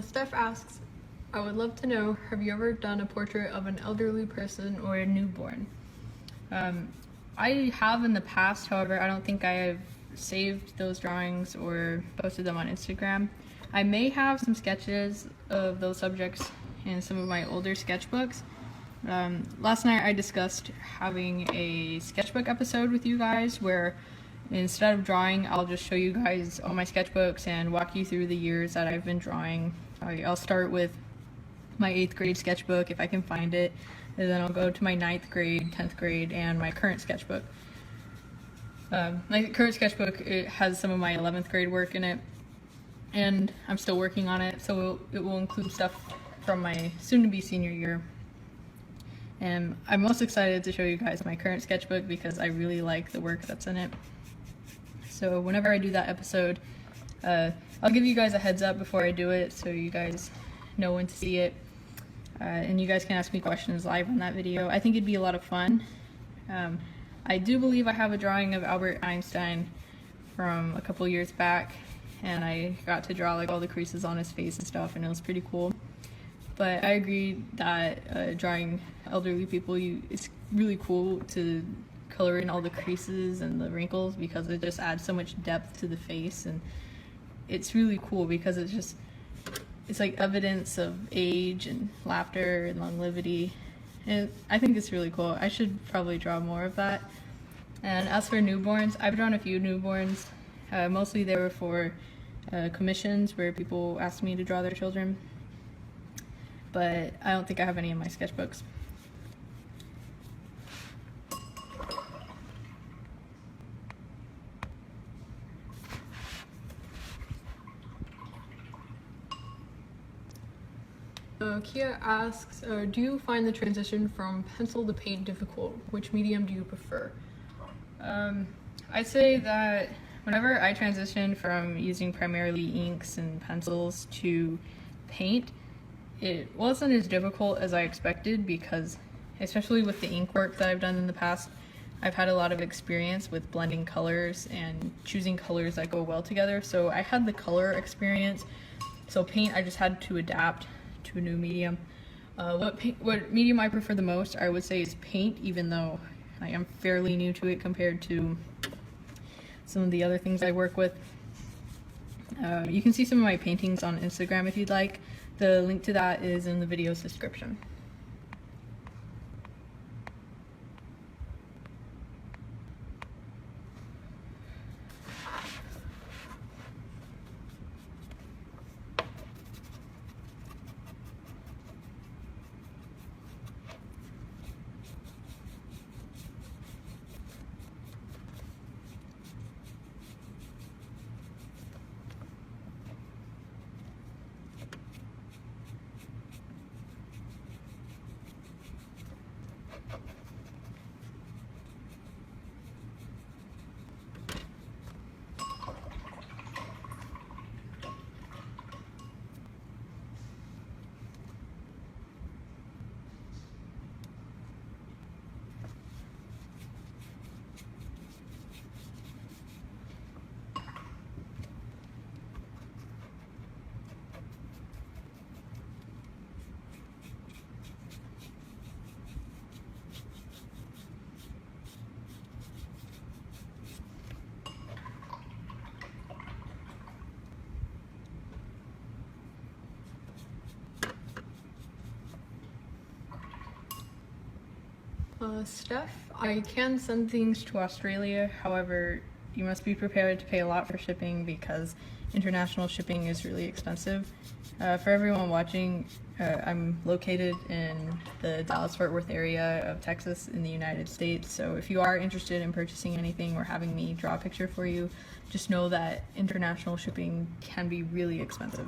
Steph asks, I would love to know, have you ever done a portrait of an elderly person or a newborn? I have in the past, however, I don't think I have saved those drawings or posted them on Instagram. I may have some sketches of those subjects in some of my older sketchbooks. Last night I discussed having a sketchbook episode with you guys where instead of drawing, I'll just show you guys all my sketchbooks and walk you through the years that I've been drawing. I'll start with my 8th grade sketchbook if I can find it, and then I'll go to my 9th grade, 10th grade, and my current sketchbook. My current sketchbook, it has some of my 11th grade work in it, and I'm still working on it, so it will include stuff from my soon-to-be senior year. And I'm most excited to show you guys my current sketchbook because I really like the work that's in it. So whenever I do that episode, I'll give you guys a heads up before I do it so you guys know when to see it. And you guys can ask me questions live on that video. I think it'd be a lot of fun. I do believe I have a drawing of Albert Einstein from a couple years back, and I got to draw like all the creases on his face and stuff, and it was pretty cool. But I agree that drawing elderly people, it's really cool to color in all the creases and the wrinkles because it just adds so much depth to the face, and it's really cool because it's like evidence of age and laughter and longevity. And I think it's really cool. I should probably draw more of that. And as for newborns, I've drawn a few newborns. Mostly they were for commissions where people asked me to draw their children. But I don't think I have any in my sketchbooks. Kia asks, do you find the transition from pencil to paint difficult? Which medium do you prefer? I'd say that whenever I transition from using primarily inks and pencils to paint, it wasn't as difficult as I expected because, especially with the ink work that I've done in the past, I've had a lot of experience with blending colors and choosing colors that go well together. So I had the color experience. So paint, I just had to adapt to a new medium. What medium I prefer the most, I would say, is paint, even though I am fairly new to it compared to some of the other things I work with. You can see some of my paintings on Instagram if you'd like. The link to that is in the video's description. Steph, I can send things to Australia, however, you must be prepared to pay a lot for shipping because international shipping is really expensive. For everyone watching, I'm located in the Dallas-Fort Worth area of Texas in the United States, so if you are interested in purchasing anything or having me draw a picture for you, just know that international shipping can be really expensive.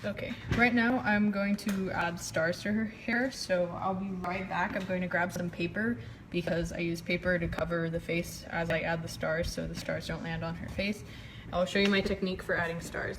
Okay, right now I'm going to add stars to her hair, so I'll be right back. I'm going to grab some paper because I use paper to cover the face as I add the stars so the stars don't land on her face. I'll show you my technique for adding stars.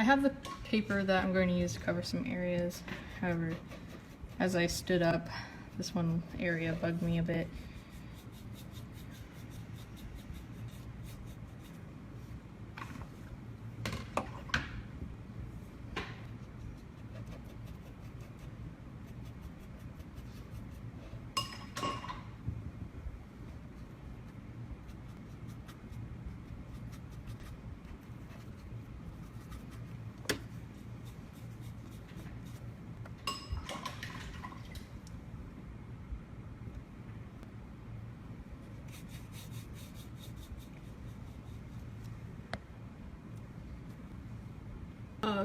have the paper that I'm going to use to cover some areas. However, as I stood up, this one area bugged me a bit.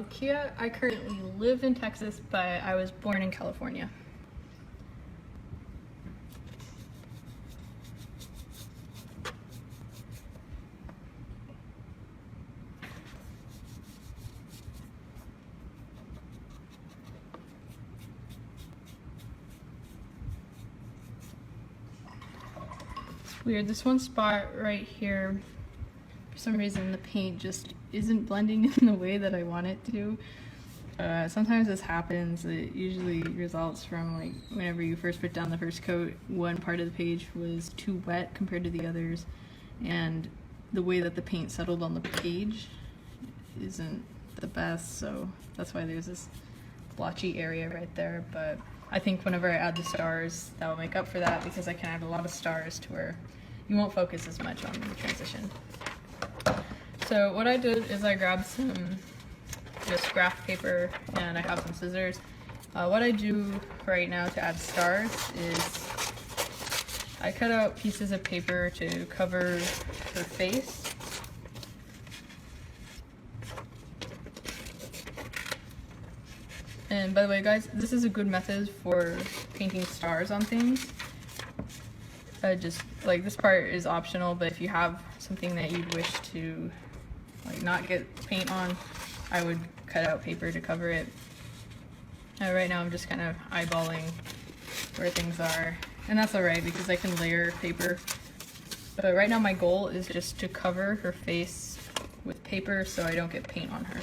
Kia, I currently live in Texas, but I was born in California. It's weird, this one spot right here, for some reason the paint just isn't blending in the way that I want it to. Sometimes this happens. It usually results from like whenever you first put down the first coat, one part of the page was too wet compared to the others, and the way that the paint settled on the page isn't the best, so that's why there's this blotchy area right there. But I think whenever I add the stars, that will make up for that, because I can add a lot of stars to where you won't focus as much on the transition. So what I did is I grabbed some just graph paper and I have some scissors. What I do right now to add stars is I cut out pieces of paper to cover her face. And by the way guys, this is a good method for painting stars on things. Just like this part is optional, but if you have something that you'd wish to like not get paint on, I would cut out paper to cover it. Right now I'm just kind of eyeballing where things are, and that's alright because I can layer paper. But right now my goal is just to cover her face with paper so I don't get paint on her.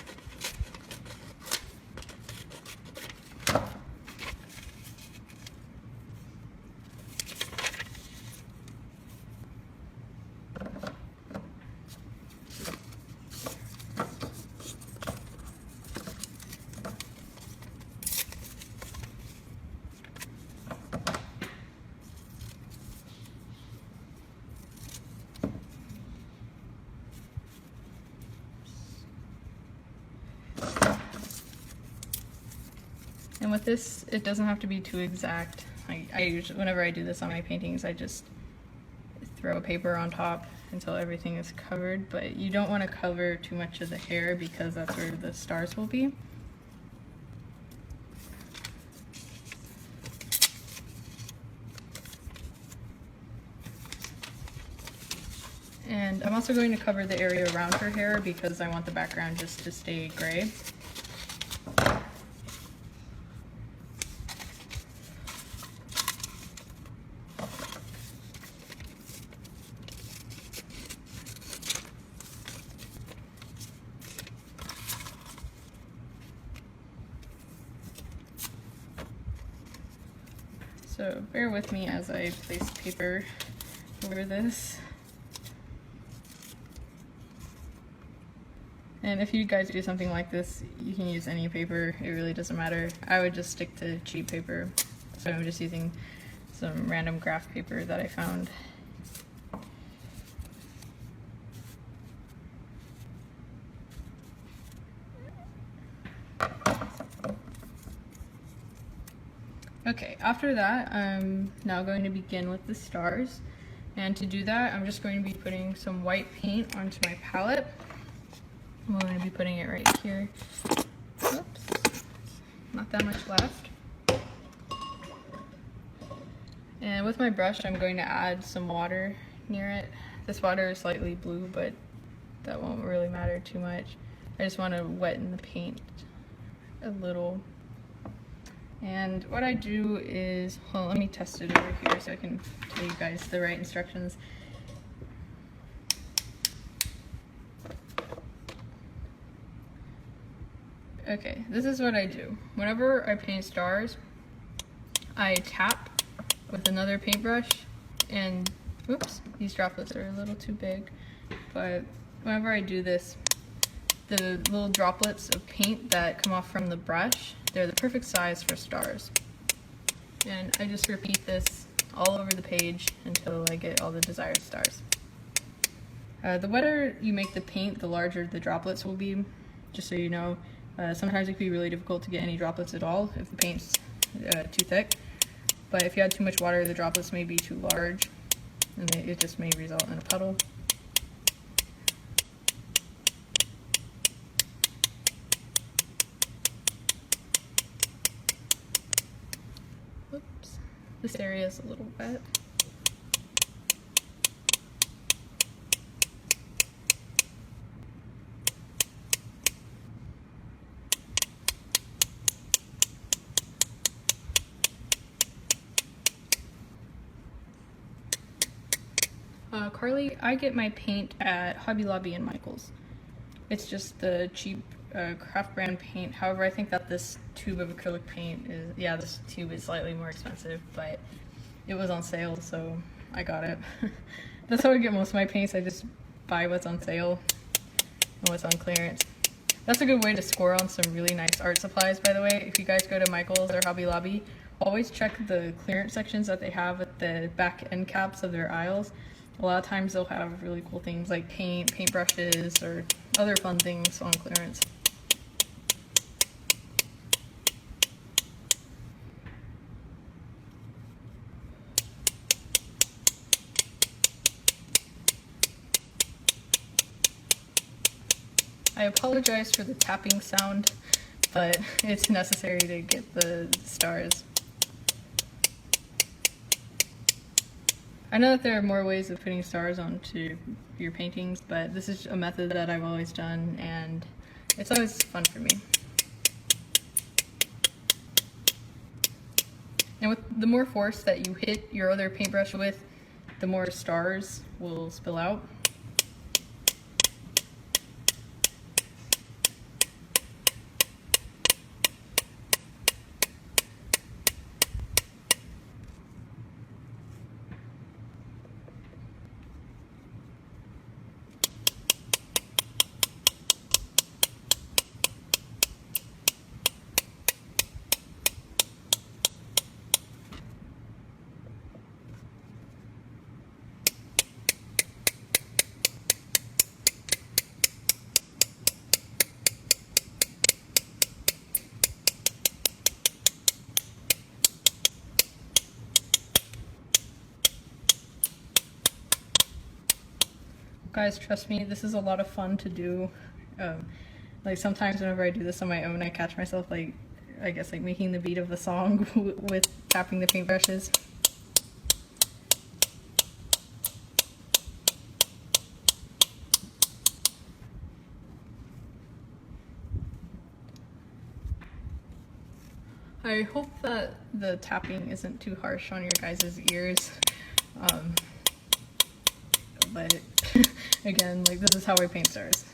And with this, it doesn't have to be too exact. I usually, whenever I do this on my paintings, I just throw a paper on top until everything is covered, but you don't want to cover too much of the hair because that's where the stars will be. And I'm also going to cover the area around her hair because I want the background just to stay gray. So bear with me as I place paper over this. And if you guys do something like this, you can use any paper, it really doesn't matter. I would just stick to cheap paper. So I'm just using some random graph paper that I found. Okay, after that, I'm now going to begin with the stars. And to do that, I'm just going to be putting some white paint onto my palette. I'm going to be putting it right here. Oops, not that much left. And with my brush, I'm going to add some water near it. This water is slightly blue, but that won't really matter too much. I just want to weten the paint a little. And what I do is, well, let me test it over here so I can tell you guys the right instructions. Okay, this is what I do. Whenever I paint stars, I tap with another paintbrush and, oops, these droplets are a little too big, but whenever I do this, the little droplets of paint that come off from the brush, they're the perfect size for stars. And I just repeat this all over the page until I get all the desired stars. The wetter you make the paint, the larger the droplets will be, just so you know. Sometimes it can be really difficult to get any droplets at all if the paint's too thick. But if you add too much water, the droplets may be too large, and it just may result in a puddle. Whoops, this area is a little wet. Carly, I get my paint at Hobby Lobby and Michael's. It's just the cheap craft brand paint. However, I think that this tube of acrylic paint is, yeah, this tube is slightly more expensive, but it was on sale, so I got it. That's how I get most of my paints. I just buy what's on sale and what's on clearance. That's a good way to score on some really nice art supplies, by the way. If you guys go to Michael's or Hobby Lobby, always check the clearance sections that they have at the back end caps of their aisles. A lot of times they'll have really cool things like paint brushes, or other fun things on clearance. I apologize for the tapping sound, but it's necessary to get the stars. I know that there are more ways of putting stars onto your paintings, but this is a method that I've always done, and it's always fun for me. And with the more force that you hit your other paintbrush with, the more stars will spill out. Guys, trust me, this is a lot of fun to do. Like sometimes whenever I do this on my own, I catch myself like, I guess like making the beat of the song with tapping the paintbrushes. I hope that the tapping isn't too harsh on your guys' ears. But again, like this is how I paint stars.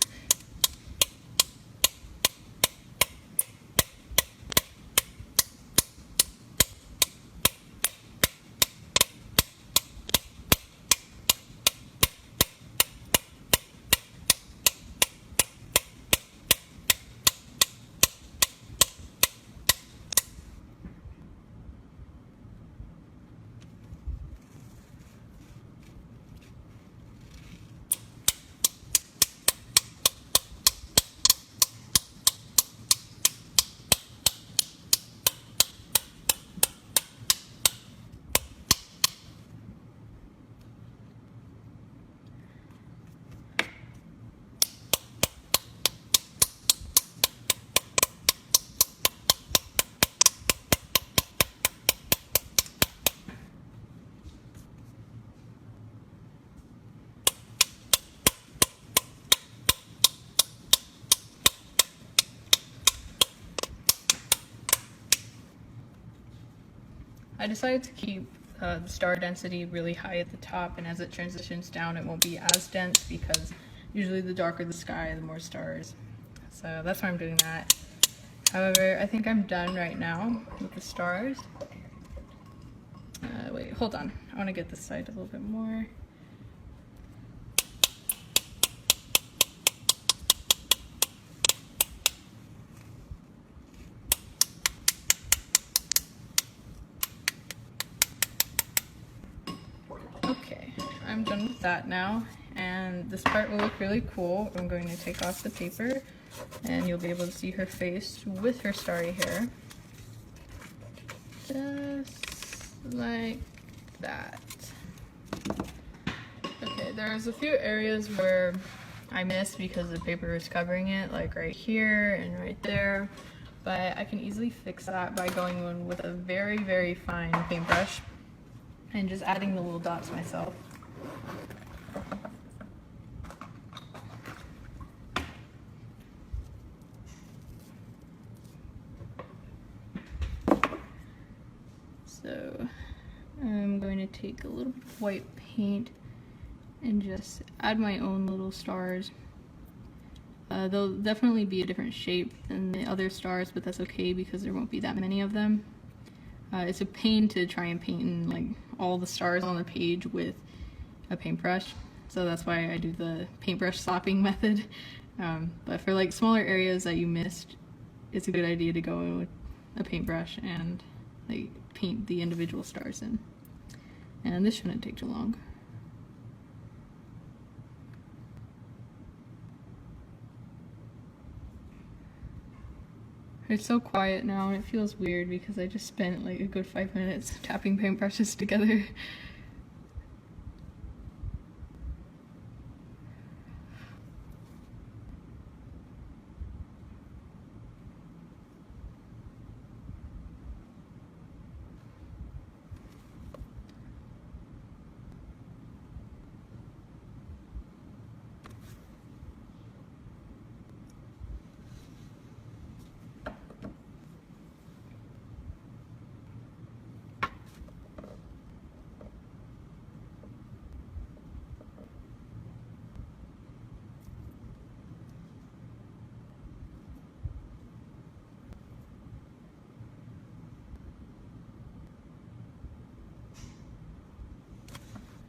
I decided to keep the star density really high at the top, and as it transitions down it won't be as dense, because usually the darker the sky, the more stars. So that's why I'm doing that. However, I think I'm done right now with the stars. Wait, hold on. I want to get this side a little bit more. Okay, I'm done with that now, and this part will look really cool. I'm going to take off the paper, and you'll be able to see her face with her starry hair. Just like that. Okay, there's a few areas where I missed because the paper is covering it, like right here and right there, but I can easily fix that by going in with a very, very fine paintbrush and just adding the little dots myself. So I'm going to take a little bit of white paint and just add my own little stars. They'll definitely be a different shape than the other stars, but that's okay because there won't be that many of them. It's a pain to try and paint in like all the stars on the page with a paintbrush, so that's why I do the paintbrush slapping method. But for like smaller areas that you missed, it's a good idea to go in with a paintbrush and like paint the individual stars in. And this shouldn't take too long. It's so quiet now and it feels weird because I just spent like a good 5 minutes tapping paintbrushes together.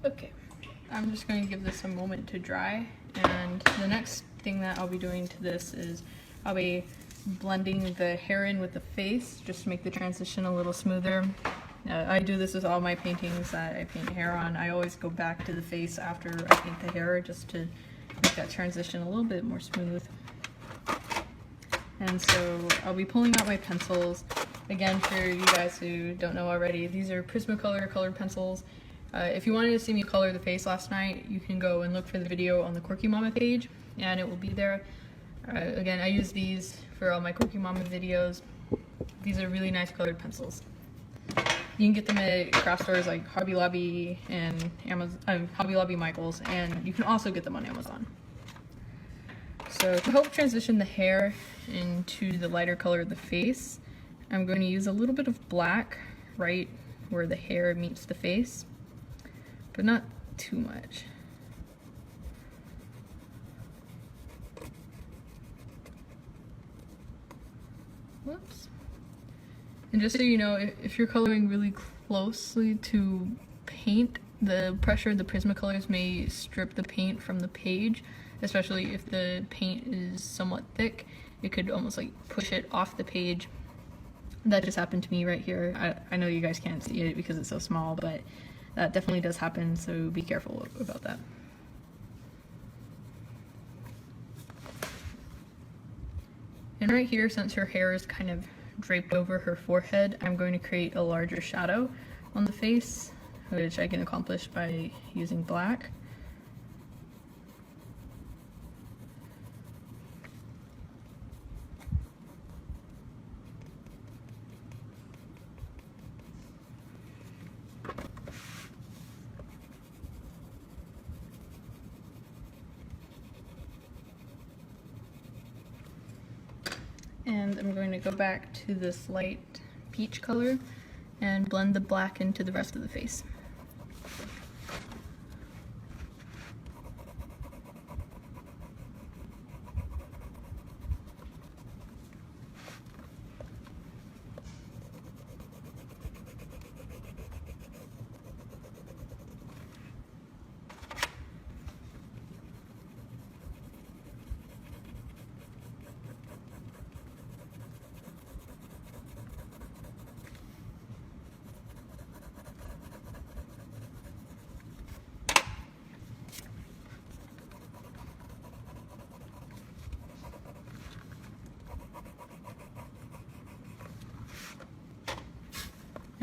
Okay, I'm just going to give this a moment to dry, and the next thing that I'll be doing to this is I'll be blending the hair in with the face just to make the transition a little smoother. I do this with all my paintings that I paint hair on. I always go back to the face after I paint the hair just to make that transition a little bit more smooth. And so I'll be pulling out my pencils. Again, for you guys who don't know already, these are Prismacolor colored pencils. If you wanted to see me color the face last night, you can go and look for the video on the Quirky Mama page, and it will be there. Again, I use these for all my Quirky Mama videos. These are really nice colored pencils. You can get them at craft stores like Hobby Lobby and Hobby Lobby Michaels, and you can also get them on Amazon. So to help transition the hair into the lighter color of the face, I'm going to use a little bit of black right where the hair meets the face, but not too much. Whoops. And just so you know, if you're coloring really closely to paint, the pressure of the Prismacolors may strip the paint from the page, especially if the paint is somewhat thick. It could almost like push it off the page. That just happened to me right here. I know you guys can't see it because it's so small, but that definitely does happen, so be careful about that. And right here, since her hair is kind of draped over her forehead, I'm going to create a larger shadow on the face, which I can accomplish by using black. And I'm going to go back to this light peach color and blend the black into the rest of the face.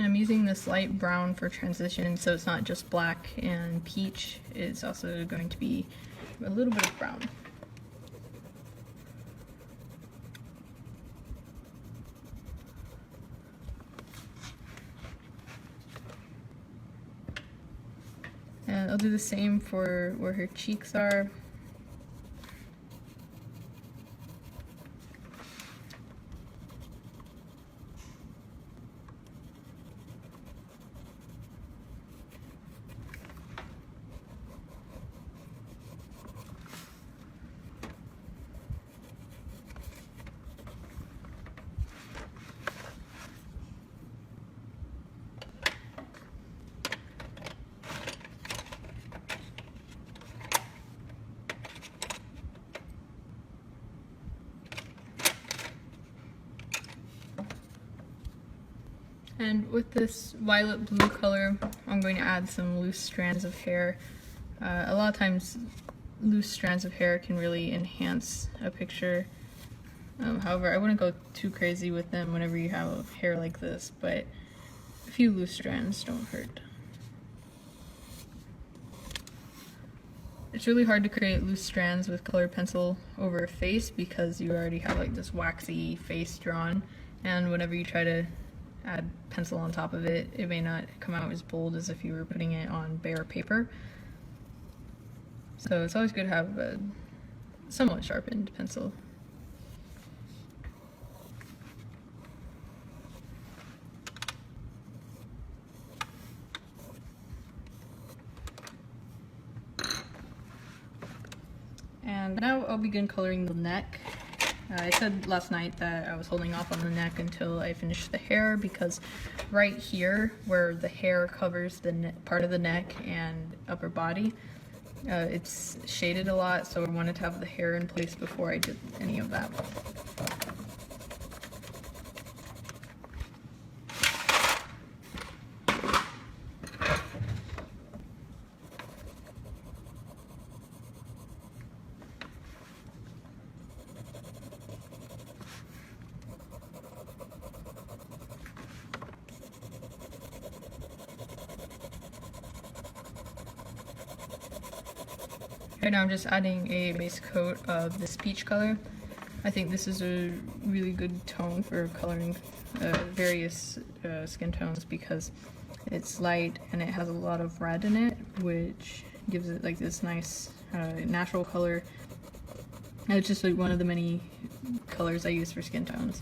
And I'm using this light brown for transition, so it's not just black and peach, it's also going to be a little bit of brown. And I'll do the same for where her cheeks are. And with this violet blue color, I'm going to add some loose strands of hair. A lot of times, loose strands of hair can really enhance a picture. However, I wouldn't go too crazy with them whenever you have hair like this, but a few loose strands don't hurt. It's really hard to create loose strands with colored pencil over a face because you already have like this waxy face drawn, and whenever you try to add pencil on top of it, it may not come out as bold as if you were putting it on bare paper. So it's always good to have a somewhat sharpened pencil. And now I'll begin coloring the neck. I said last night that I was holding off on the neck until I finished the hair because right here where the hair covers the part of the neck and upper body, it's shaded a lot, so I wanted to have the hair in place before I did any of that. Right now I'm just adding a base coat of this peach color. I think this is a really good tone for coloring various skin tones because it's light and it has a lot of red in it, which gives it like this nice natural color. And it's just like one of the many colors I use for skin tones.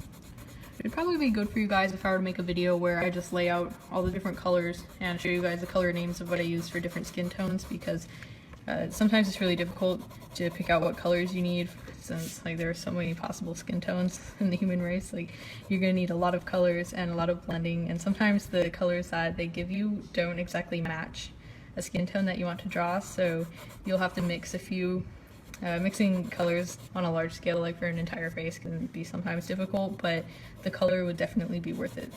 It'd probably be good for you guys if I were to make a video where I just lay out all the different colors and show you guys the color names of what I use for different skin tones, because sometimes it's really difficult to pick out what colors you need since like there are so many possible skin tones in the human race. Like you're gonna need a lot of colors and a lot of blending, and sometimes the colors that they give you don't exactly match a skin tone that you want to draw, so you'll have to mix a few. Mixing colors on a large scale, like for an entire face, can be sometimes difficult, but the color would definitely be worth it.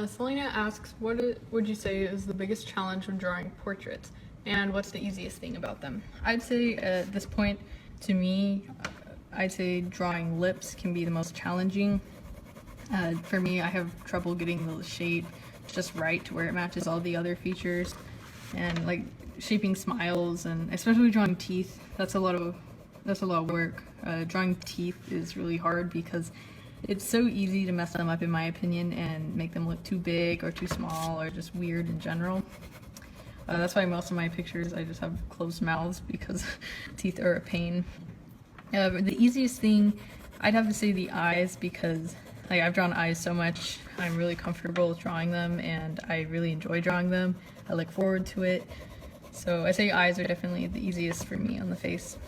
Selena asks, would you say is the biggest challenge when drawing portraits, and what's the easiest thing about them? I'd say at this point, to me, I'd say drawing lips can be the most challenging. For me, I have trouble getting the shape just right to where it matches all the other features, and like shaping smiles, and especially drawing teeth. That's a lot of work. Drawing teeth is really hard because it's so easy to mess them up, in my opinion, and make them look too big or too small or just weird in general. That's why most of my pictures I just have closed mouths, because teeth are a pain. The easiest thing, I'd have to say the eyes, because like I've drawn eyes so much. I'm really comfortable with drawing them, and I really enjoy drawing them. I look forward to it. So I say eyes are definitely the easiest for me on the face.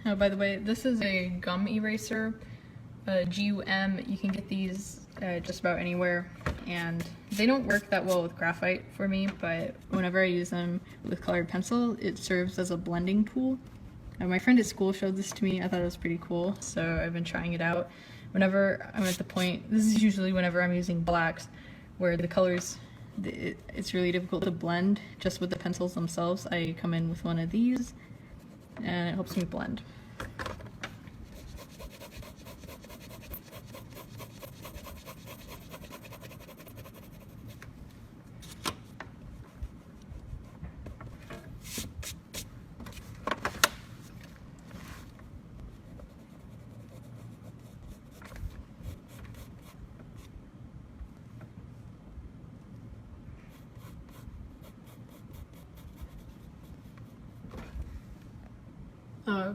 Oh, by the way, this is a gum eraser, GUM. You can get these just about anywhere, and they don't work that well with graphite for me, but whenever I use them with colored pencil, it serves as a blending tool. My friend at school showed this to me. I thought it was pretty cool, so I've been trying it out. Whenever I'm at the point, this is usually whenever I'm using blacks, where the colors, it's really difficult to blend just with the pencils themselves. I come in with one of these, and it helps me blend.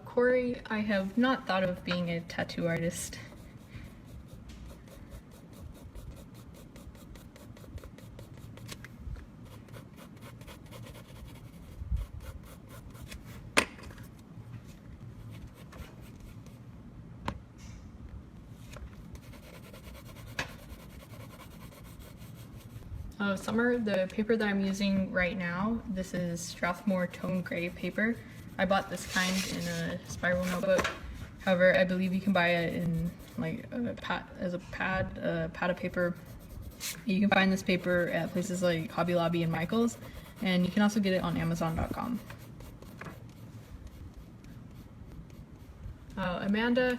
Corey, I have not thought of being a tattoo artist. Summer, the paper that I'm using right now, this is Strathmore Tone Gray paper. I bought this kind in a spiral notebook. However, I believe you can buy it in like a pad of paper. You can find this paper at places like Hobby Lobby and Michael's, and you can also get it on Amazon.com. Amanda,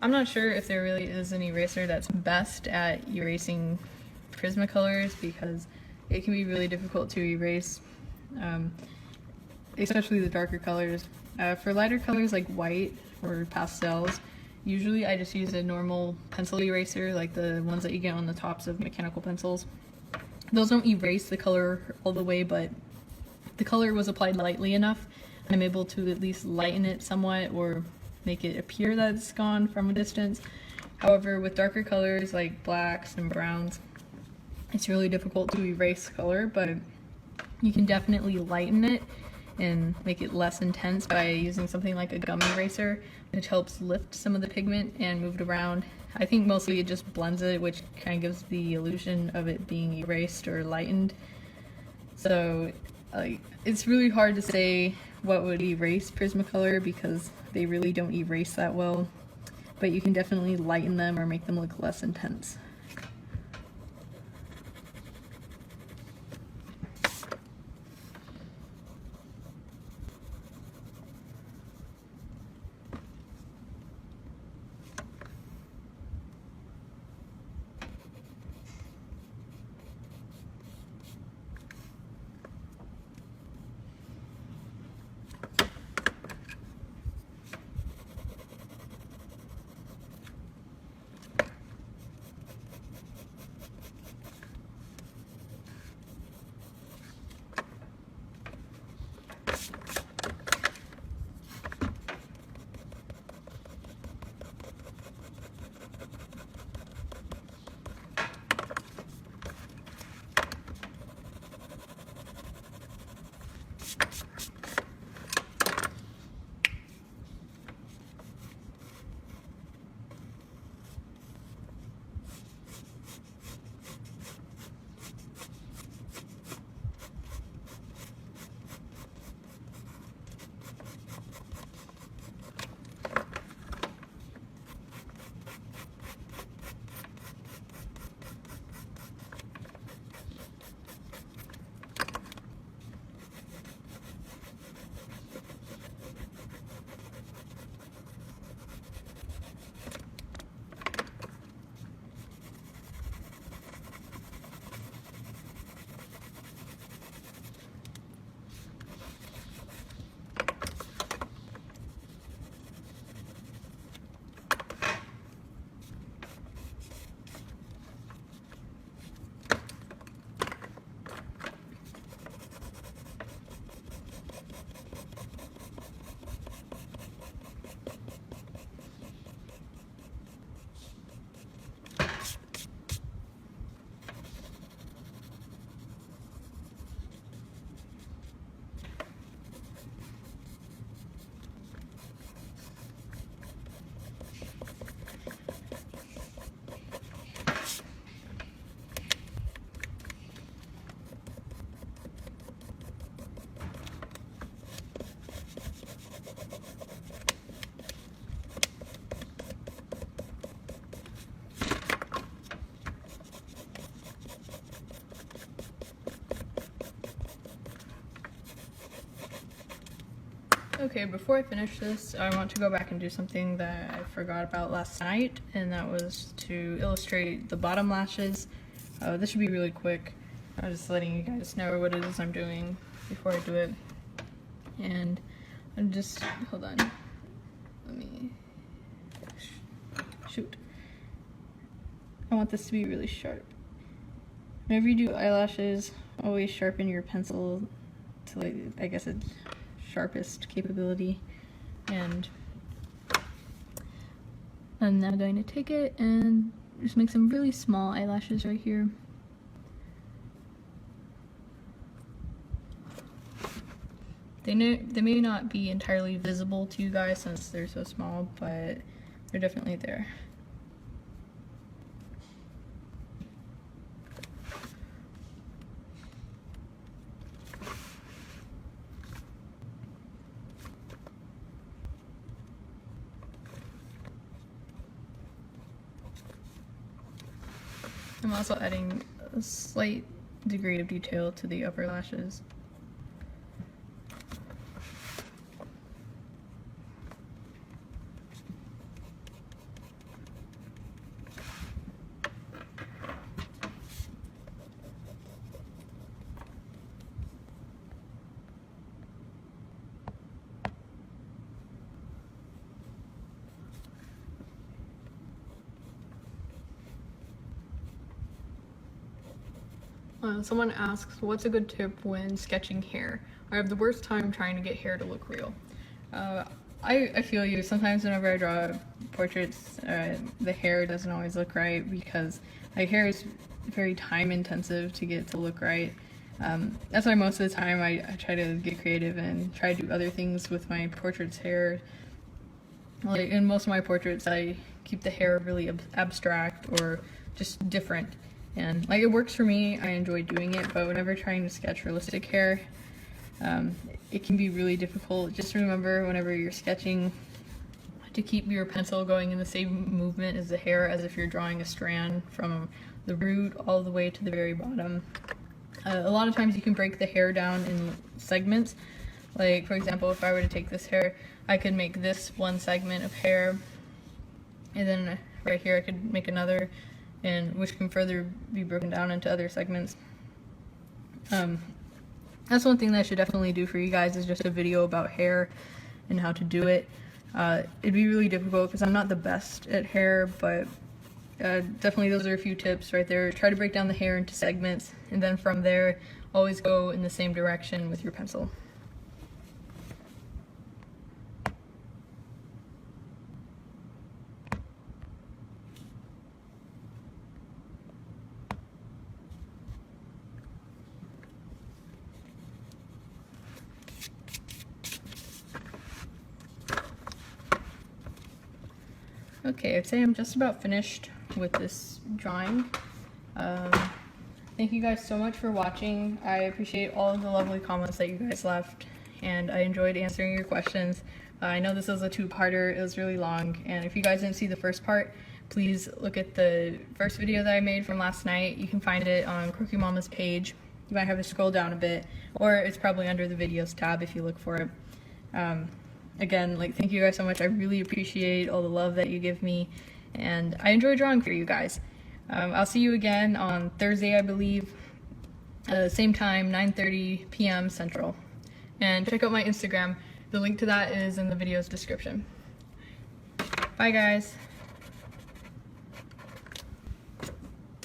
I'm not sure if there really is an eraser that's best at erasing Prismacolors, because it can be really difficult to erase, especially the darker colors. For lighter colors like white or pastels, usually I just use a normal pencil eraser, like the ones that you get on the tops of mechanical pencils. Those don't erase the color all the way, but the color was applied lightly enough. I'm able to at least lighten it somewhat or make it appear that it's gone from a distance. However, with darker colors like blacks and browns, it's really difficult to erase color, but you can definitely lighten it and make it less intense by using something like a gum eraser, which helps lift some of the pigment and move it around. I think mostly it just blends it, which kind of gives the illusion of it being erased or lightened. So it's really hard to say what would erase Prismacolor, because they really don't erase that well, but you can definitely lighten them or make them look less intense. Okay, before I finish this, I want to go back and do something that I forgot about last night, and that was to illustrate the bottom lashes. This should be really quick. I'm just letting you guys know what it is I'm doing before I do it. And I'm just, hold on, let me, shoot. I want this to be really sharp. Whenever you do eyelashes, always sharpen your pencil to, like, I guess, its sharpest capability. And I'm now going to take it and just make some really small eyelashes right here. They may not be entirely visible to you guys since they're so small, but they're definitely there. I'm also adding a slight degree of detail to the upper lashes. Someone asks, what's a good tip when sketching hair? I have the worst time trying to get hair to look real. I feel you. Sometimes whenever I draw portraits, the hair doesn't always look right because my hair is very time intensive to get to look right. That's why most of the time I try to get creative and try to do other things with my portrait's hair. Like in most of my portraits, I keep the hair really abstract or just different. And like it works for me, I enjoy doing it, but whenever trying to sketch realistic hair, it can be really difficult. Just remember whenever you're sketching to keep your pencil going in the same movement as the hair, as if you're drawing a strand from the root all the way to the very bottom. A lot of times you can break the hair down in segments. Like for example, if I were to take this hair, I could make this one segment of hair, and then right here I could make another, and which can further be broken down into other segments. That's one thing that I should definitely do for you guys, is just a video about hair and how to do it. It'd be really difficult because I'm not the best at hair, but definitely those are a few tips right there. Try to break down the hair into segments, and then from there always go in the same direction with your pencil. Okay, I'd say I'm just about finished with this drawing. Thank you guys so much for watching. I appreciate all of the lovely comments that you guys left, and I enjoyed answering your questions. I know this was a two-parter, it was really long, and if you guys didn't see the first part, please look at the first video that I made from last night. You can find it on Croaky Mama's page. You might have to scroll down a bit, or it's probably under the videos tab if you look for it. Again, like, thank you guys so much. I really appreciate all the love that you give me, and I enjoy drawing for you guys. I'll see you again on Thursday, I believe, same time, 9:30 p.m. Central. And check out my Instagram. The link to that is in the video's description. Bye, guys.